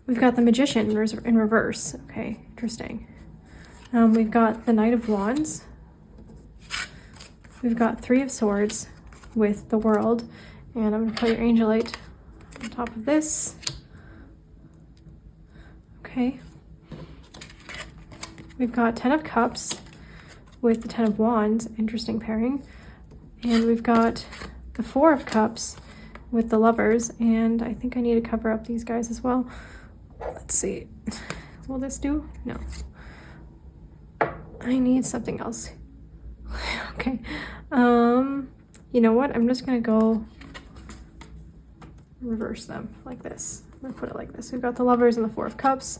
we've got the Magician in reverse. Okay, interesting. We've got the Knight of Wands. We've got Three of Swords with the World. And I'm going to put your Angelite on top of this. Okay. We've got 10 of Cups with the 10 of Wands. Interesting pairing. And we've got the Four of Cups with the Lovers. And I think I need to cover up these guys as well. Let's see. Will this do? No. I need something else. Okay. You know what? I'm just going to go reverse them like this. I'm going to put it like this. We've got the Lovers and the Four of Cups.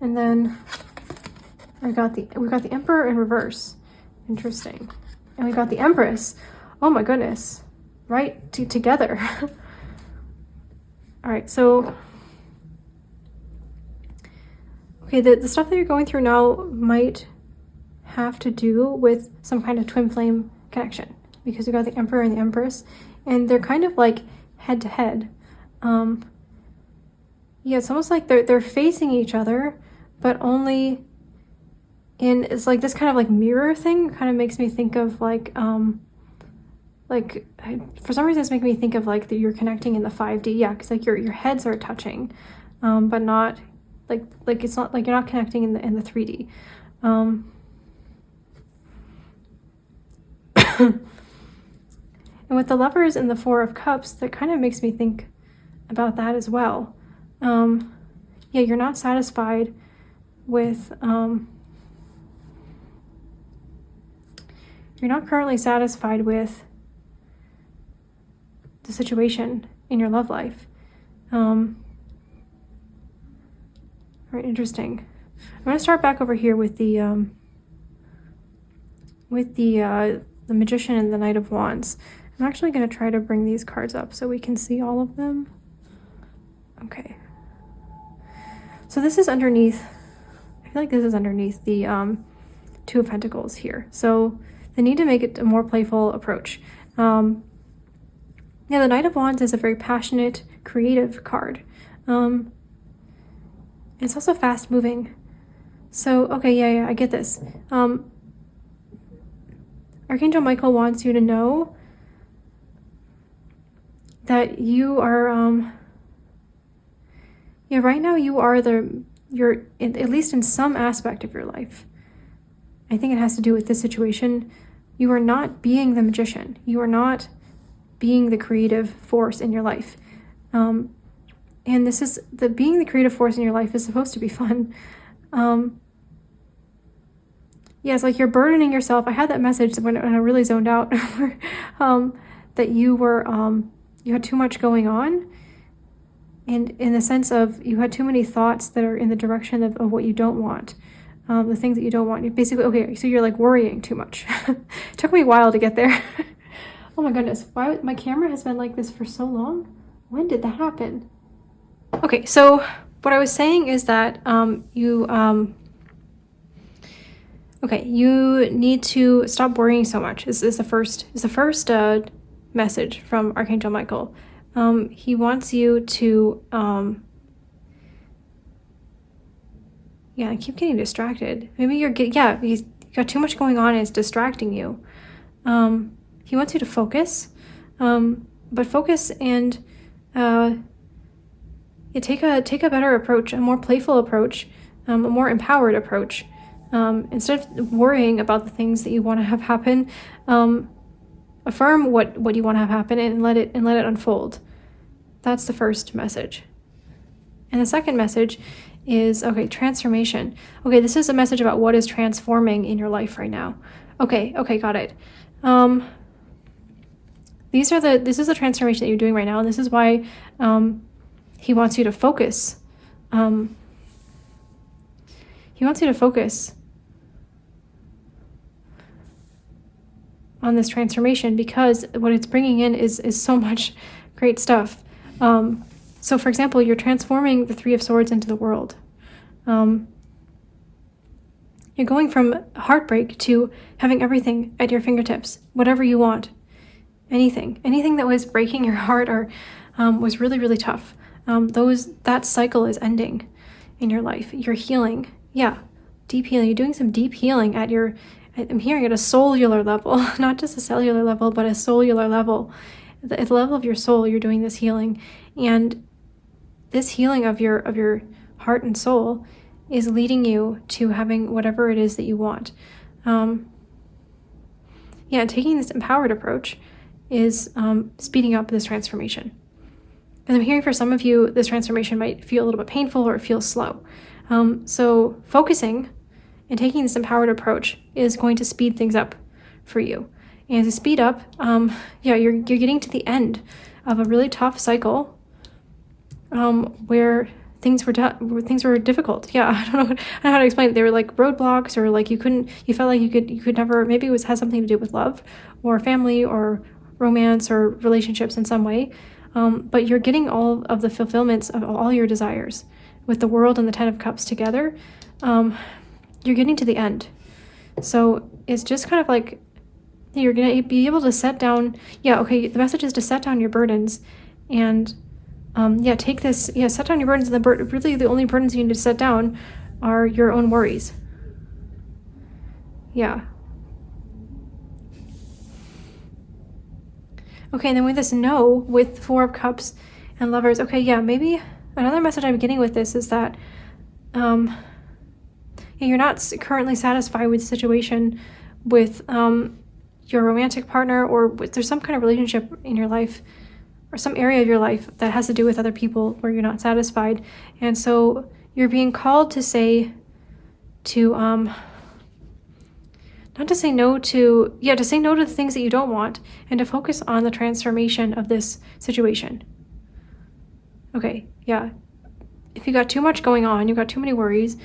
And then we've got the Emperor in reverse. Interesting. And we got the Empress. Oh my goodness. Right together. All right, so okay, the stuff that you're going through now might have to do with some kind of twin flame connection, because you got the Emperor and the Empress, and they're kind of like head to head. Yeah, it's almost like they're facing each other, but only in, it's like this kind of like mirror thing. Kind of makes me think of like for some reason it's making me think of like that you're connecting in the 5D. Yeah, because like your heads are touching, but not like it's not like you're not connecting in the 3D. And with the Lovers and the Four of Cups, that kind of makes me think about that as well. Yeah, you're not satisfied with you're not currently satisfied with the situation in your love life. Very interesting. I'm going to start back over here with the Magician and the Knight of Wands. I'm actually going to try to bring these cards up so we can see all of them. Okay. So this is underneath, I feel like this is underneath the Two of Pentacles here. So they need to make it a more playful approach. Yeah, the Knight of Wands is a very passionate, creative card. It's also fast moving. So, okay, yeah, I get this. Archangel Michael wants you to know that you are, yeah, right now you are you're at least in some aspect of your life. I think it has to do with this situation. You are not being the magician. You are not being the creative force in your life. And this is being the creative force in your life is supposed to be fun. Yeah, it's like you're burdening yourself. I had that message when I really zoned out, that you were, you had too much going on. And in the sense of you had too many thoughts that are in the direction of what you don't want. The things that you don't want. Basically, okay, so you're like worrying too much. It took me a while to get there. Oh my goodness, why my camera has been like this for so long? When did that happen? Okay, so what I was saying is that you need to stop worrying so much. This is the first message from Archangel Michael. He wants you to yeah, I keep getting distracted. Maybe you got too much going on and it's distracting you. He wants you to focus, but focus and take a better approach, a more playful approach, a more empowered approach. Instead of worrying about the things that you want to have happen, affirm what you want to have happen and let it unfold. That's the first message. And the second message is, okay, transformation. Okay, this is a message about what is transforming in your life right now. Okay, got it. This is the transformation that you're doing right now, and this is why he wants you to focus. He wants you to focus on this transformation, because what it's bringing in is so much great stuff. So for example, you're transforming the Three of Swords into the world. You're going from heartbreak to having everything at your fingertips, whatever you want, anything that was breaking your heart or was really, really tough. That cycle is ending in your life. You're healing. Yeah, deep healing. You're doing some deep healing I'm hearing at a cellular level, not just a cellular level, but a cellular level. At the level of your soul, you're doing this healing. And this healing of your heart and soul is leading you to having whatever it is that you want. Taking this empowered approach is speeding up this transformation. And I'm hearing for some of you, this transformation might feel a little bit painful or it feels slow. So focusing and taking this empowered approach is going to speed things up for you. And to speed up, you're getting to the end of a really tough cycle where things were difficult. Yeah, I don't know how to explain it. They were like roadblocks, or like you felt like you could never, maybe has something to do with love or family or romance or relationships in some way. But you're getting all of the fulfillments of all your desires with the World and the Ten of Cups together. You're getting to the end. So it's just kind of like you're going to be able to set down. The message is to set down your burdens and take this. Set down your burdens. And really the only burdens you need to set down are your own worries. Yeah. Okay, and then with this no, with Four of Cups and Lovers, maybe another message I'm getting with this is that you're not currently satisfied with the situation with your romantic partner, or there's some kind of relationship in your life or some area of your life that has to do with other people where you're not satisfied. And so you're being called to say to say no to the things that you don't want, and to focus on the transformation of this situation. Okay, yeah. If you got too much going on, you got too many worries,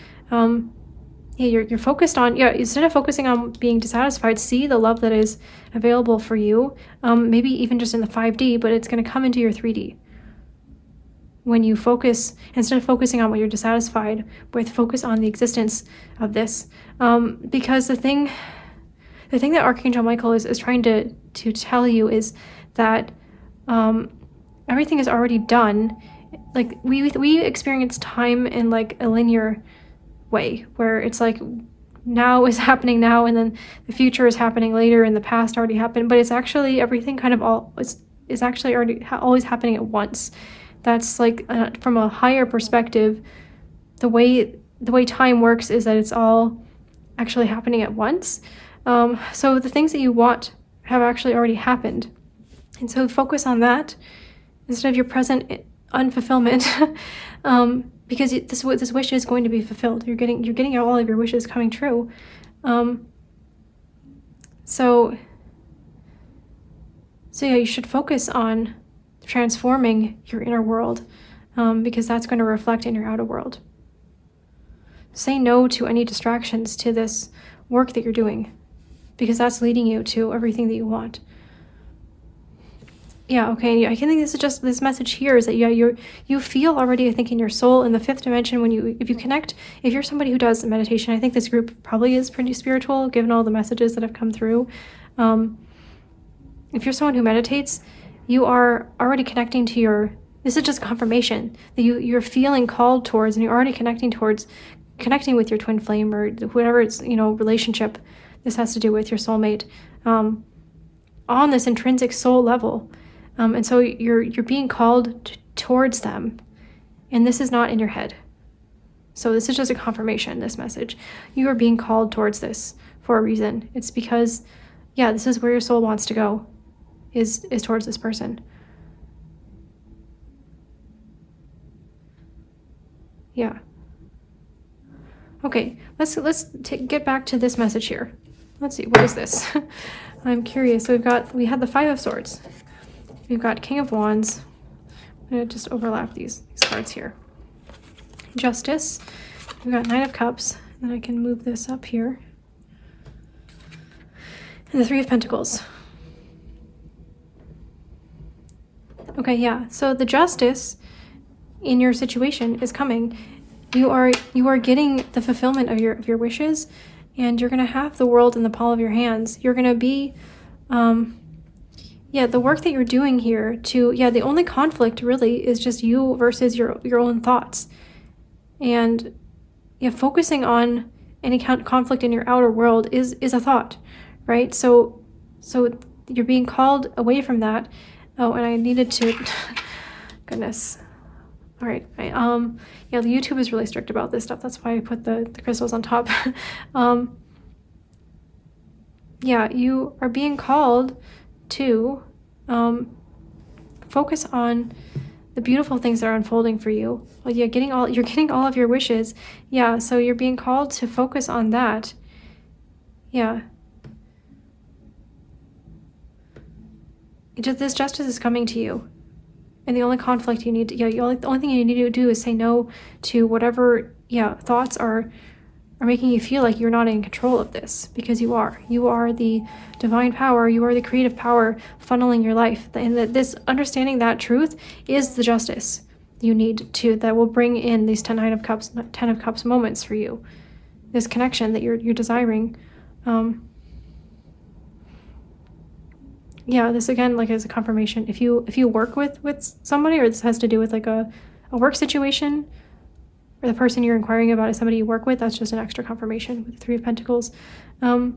you're focused on, instead of focusing on being dissatisfied, see the love that is available for you, maybe even just in the 5D, but it's going to come into your 3D. When you focus, instead of focusing on what you're dissatisfied with, focus on the existence of this. Because the thing that Archangel Michael is trying to tell you is that everything is already done. Like we experience time in like a linear way, where it's like now is happening now, and then the future is happening later, and the past already happened. But it's actually everything kind of is actually already always happening at once. That's like from a higher perspective, the way time works is that it's all actually happening at once. So the things that you want have actually already happened, and so focus on that instead of your present unfulfillment, because this wish is going to be fulfilled. You're getting all of your wishes coming true. So you should focus on transforming your inner world, because that's going to reflect in your outer world. Say no to any distractions to this work that you're doing, because that's leading you to everything that you want. I think this is just, this message here is that you feel already, I think, in your soul, in the fifth dimension, if you connect, if you're somebody who does meditation, I think this group probably is pretty spiritual given all the messages that have come through. If you're someone who meditates, you are already connecting to this is just confirmation that you're feeling called towards, and you're already connecting with your twin flame, or whatever it's, relationship this has to do with, your soulmate, on this intrinsic soul level. And so you're being called towards them, and this is not in your head. So this is just a confirmation, this message. You are being called towards this for a reason. It's because, this is where your soul wants to go, is towards this person. Yeah. Okay, let's get back to this message here. Let's see, what is this? I'm curious. So we had the Five of Swords. We've got King of Wands. I'm going to just overlap these cards here. Justice. We've got Knight of Cups. Then I can move this up here. And the Three of Pentacles. Okay, yeah. So the justice in your situation is coming. You are getting the fulfillment of your wishes, and you're gonna have the world in the palm of your hands. You're gonna be, yeah, the work that you're doing here to, yeah, the only conflict really is just you versus your own thoughts, and yeah, focusing on any conflict in your outer world is a thought, right? So you're being called away from that. Oh, and I needed to, goodness. All right, yeah, the YouTube is really strict about this stuff. That's why I put the crystals on top. Yeah, you are being called to focus on the beautiful things that are unfolding for you. Well, yeah, you're getting all of your wishes. Yeah, so you're being called to focus on that. Yeah. This justice is coming to you. And the only conflict you need to, yeah, the only thing you need to do is say no to whatever, yeah, thoughts are making you feel like you're not in control of this, because you are. You are the divine power. You are the creative power funneling your life. And that this understanding that truth is the justice you need to, that will bring in these 10 of Cups moments for you. This connection that you're desiring. Yeah, this again, like, as a confirmation. If you work with somebody, or this has to do with like a work situation, or the person you're inquiring about is somebody you work with, that's just an extra confirmation with the Three of Pentacles. But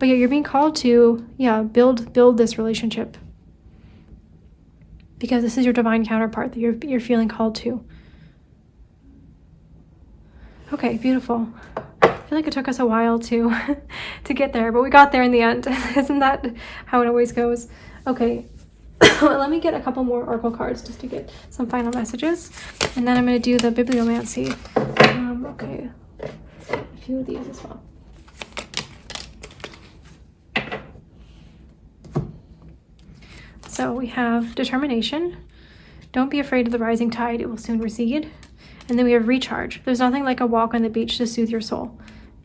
yeah, you're being called to, yeah, build this relationship, because this is your divine counterpart that you're feeling called to. Okay, beautiful. I feel like it took us a while to get there, but we got there in the end. Isn't that how it always goes? Okay, let me get a couple more oracle cards just to get some final messages, and then I'm going to do the bibliomancy. Okay, a few of these as well. So we have determination. Don't be afraid of the rising tide, it will soon recede. And then we have recharge. There's nothing like a walk on the beach to soothe your soul.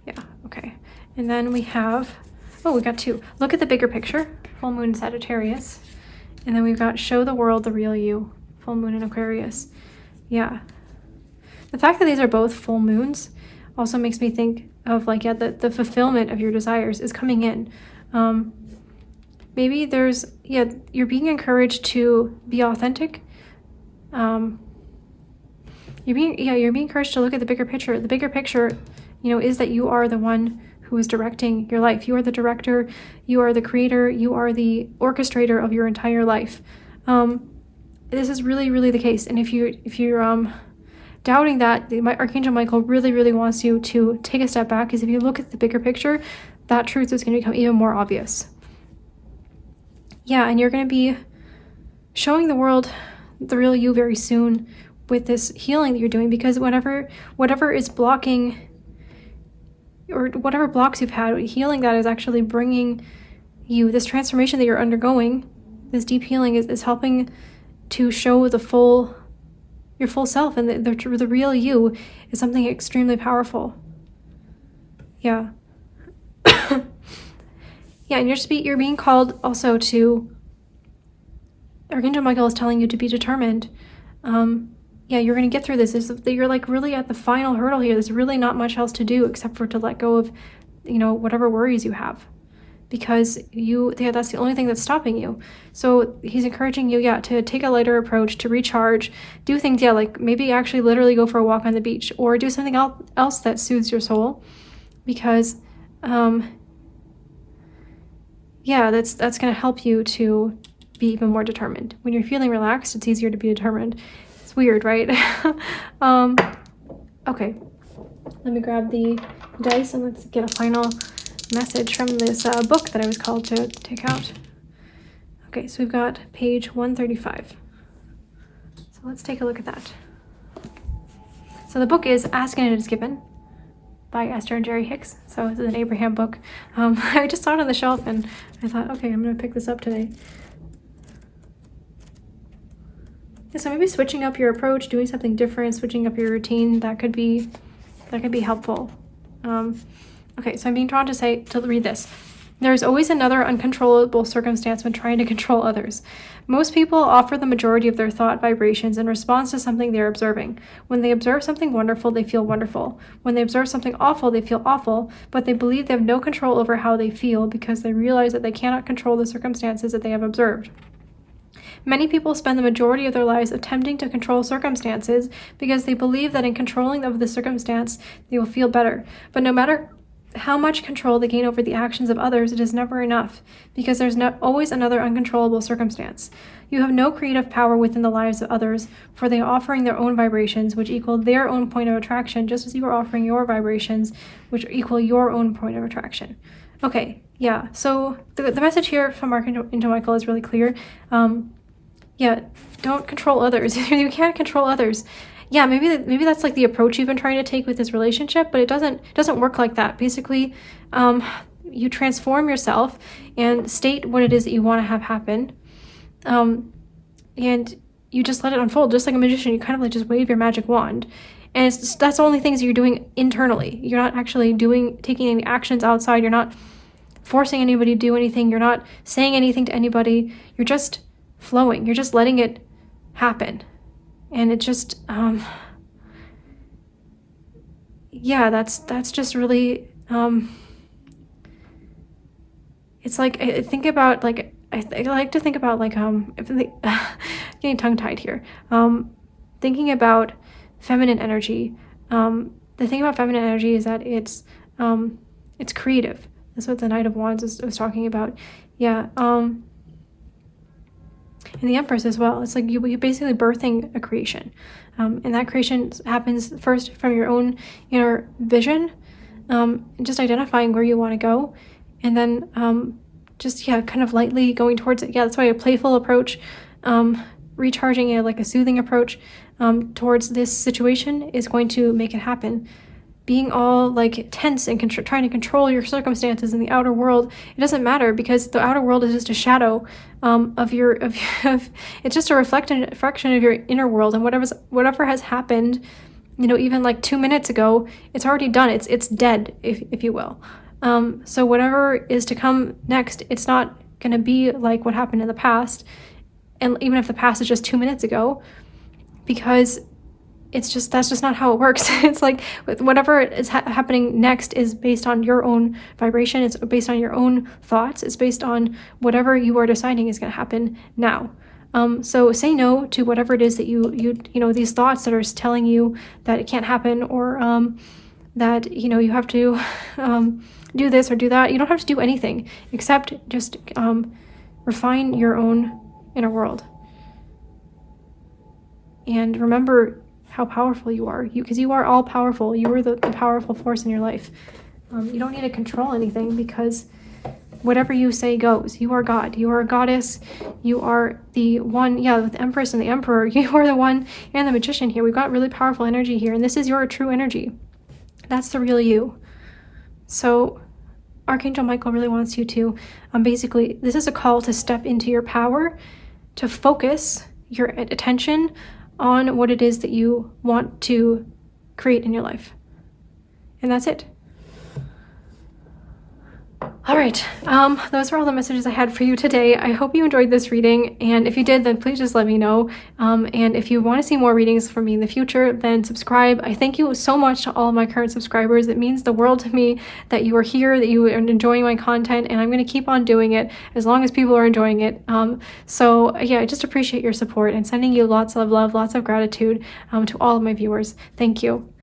Yeah, okay. And then we have, oh, we got two. Look at the bigger picture, full moon in Sagittarius. And then we've got show the world the real you, full moon in Aquarius. Yeah. The fact that these are both full moons also makes me think of, like, yeah, the fulfillment of your desires is coming in. Maybe there's, yeah, you're being encouraged to be authentic. You're being encouraged to look at the bigger picture. The bigger picture, you know, is that you are the one who is directing your life. You are the director, you are the creator, you are the orchestrator of your entire life. This is really, really the case. And if you're doubting that, Archangel Michael really, really wants you to take a step back, because if you look at the bigger picture, that truth is going to become even more obvious. Yeah, and you're going to be showing the world the real you very soon with this healing that you're doing, because whatever is blocking, or whatever blocks you've had, healing that is actually bringing you this transformation that you're undergoing. This deep healing is helping to show your full self, and the real you is something extremely powerful. Yeah. Yeah, and you're being called also to, Archangel Michael is telling you to be determined. Yeah, you're going to get through this. You're like really at the final hurdle here. There's really not much else to do except for to let go of, you know, whatever worries you have, because that's the only thing that's stopping you. So he's encouraging you, yeah, to take a lighter approach, to recharge, do things, yeah, like maybe actually literally go for a walk on the beach, or do something else that soothes your soul, because, yeah, that's going to help you to be even more determined. When you're feeling relaxed, it's easier to be determined. It's weird, right? Okay, let me grab the dice and let's get a final message from this book that I was called to take out. Okay, so we've got page 135. So let's take a look at that. So the book is Ask and It Is Given by Esther and Jerry Hicks. So this is an Abraham book. I just saw it on the shelf and I thought, okay, I'm going to pick this up today. Yeah, so maybe switching up your approach, doing something different, switching up your routine, that could be helpful. Okay, so I'm being drawn to read this. There is always another uncontrollable circumstance when trying to control others. Most people offer the majority of their thought vibrations in response to something they're observing. When they observe something wonderful, they feel wonderful. When they observe something awful, they feel awful, but they believe they have no control over how they feel because they realize that they cannot control the circumstances that they have observed. Many people spend the majority of their lives attempting to control circumstances because they believe that in controlling of the circumstance, they will feel better. But no matter how much control they gain over the actions of others, it is never enough, because there's always another uncontrollable circumstance. You have no creative power within the lives of others, for they are offering their own vibrations, which equal their own point of attraction, just as you are offering your vibrations, which equal your own point of attraction. Okay, yeah, so the message here from Archangel Michael is really clear. Yeah, don't control others. You can't control others. Yeah, maybe that's like the approach you've been trying to take with this relationship, but it doesn't work like that. Basically, you transform yourself and state what it is that you want to have happen, and you just let it unfold, just like a magician. You kind of like just wave your magic wand, and that's the only things you're doing internally. You're not actually taking any actions outside. You're not forcing anybody to do anything. You're not saying anything to anybody. You're just flowing. You're just letting it happen. And it just, yeah, that's just really, it's like, I think about, like, I like to think about, like, getting tongue-tied here, thinking about feminine energy. The thing about feminine energy is that it's creative. That's what the Knight of Wands was talking about. Yeah, and the Empress as well. It's like you're basically birthing a creation. And that creation happens first from your own inner vision, just identifying where you want to go. And then just, yeah, kind of lightly going towards it. Yeah, that's why a playful approach, recharging it, like a soothing approach towards this situation is going to make it happen. Being all like tense and trying to control your circumstances in the outer world, it doesn't matter, because the outer world is just a shadow of it's just a reflection of your inner world, and whatever has happened, even like 2 minutes ago, it's already done. It's dead, if you will. So whatever is to come next, it's not going to be like what happened in the past, and even if the past is just 2 minutes ago, because that's just not how it works. It's like whatever is happening next is based on your own vibration. It's based on your own thoughts. It's based on whatever you are deciding is going to happen now. So say no to whatever it is that you these thoughts that are telling you that it can't happen, or that you have to do this or do that. You don't have to do anything except just refine your own inner world. And remember how powerful you are, because you are all powerful. You are the powerful force in your life. You don't need to control anything, because whatever you say goes. You are God. You are a goddess. You are the one, with the Empress and the Emperor. You are the one and the Magician here. We've got really powerful energy here, and this is your true energy. That's the real you. So Archangel Michael really wants you to, basically, this is a call to step into your power, to focus your attention on what it is that you want to create in your life. And that's it. All right, those were all the messages I had for you today. I hope you enjoyed this reading, and if you did, then please just let me know. And if you want to see more readings from me in the future, then subscribe. I thank you so much to all of my current subscribers. It means the world to me that you are here, that you are enjoying my content, and I'm going to keep on doing it as long as people are enjoying it. So yeah, I just appreciate your support, and sending you lots of love, lots of gratitude to all of my viewers. Thank you.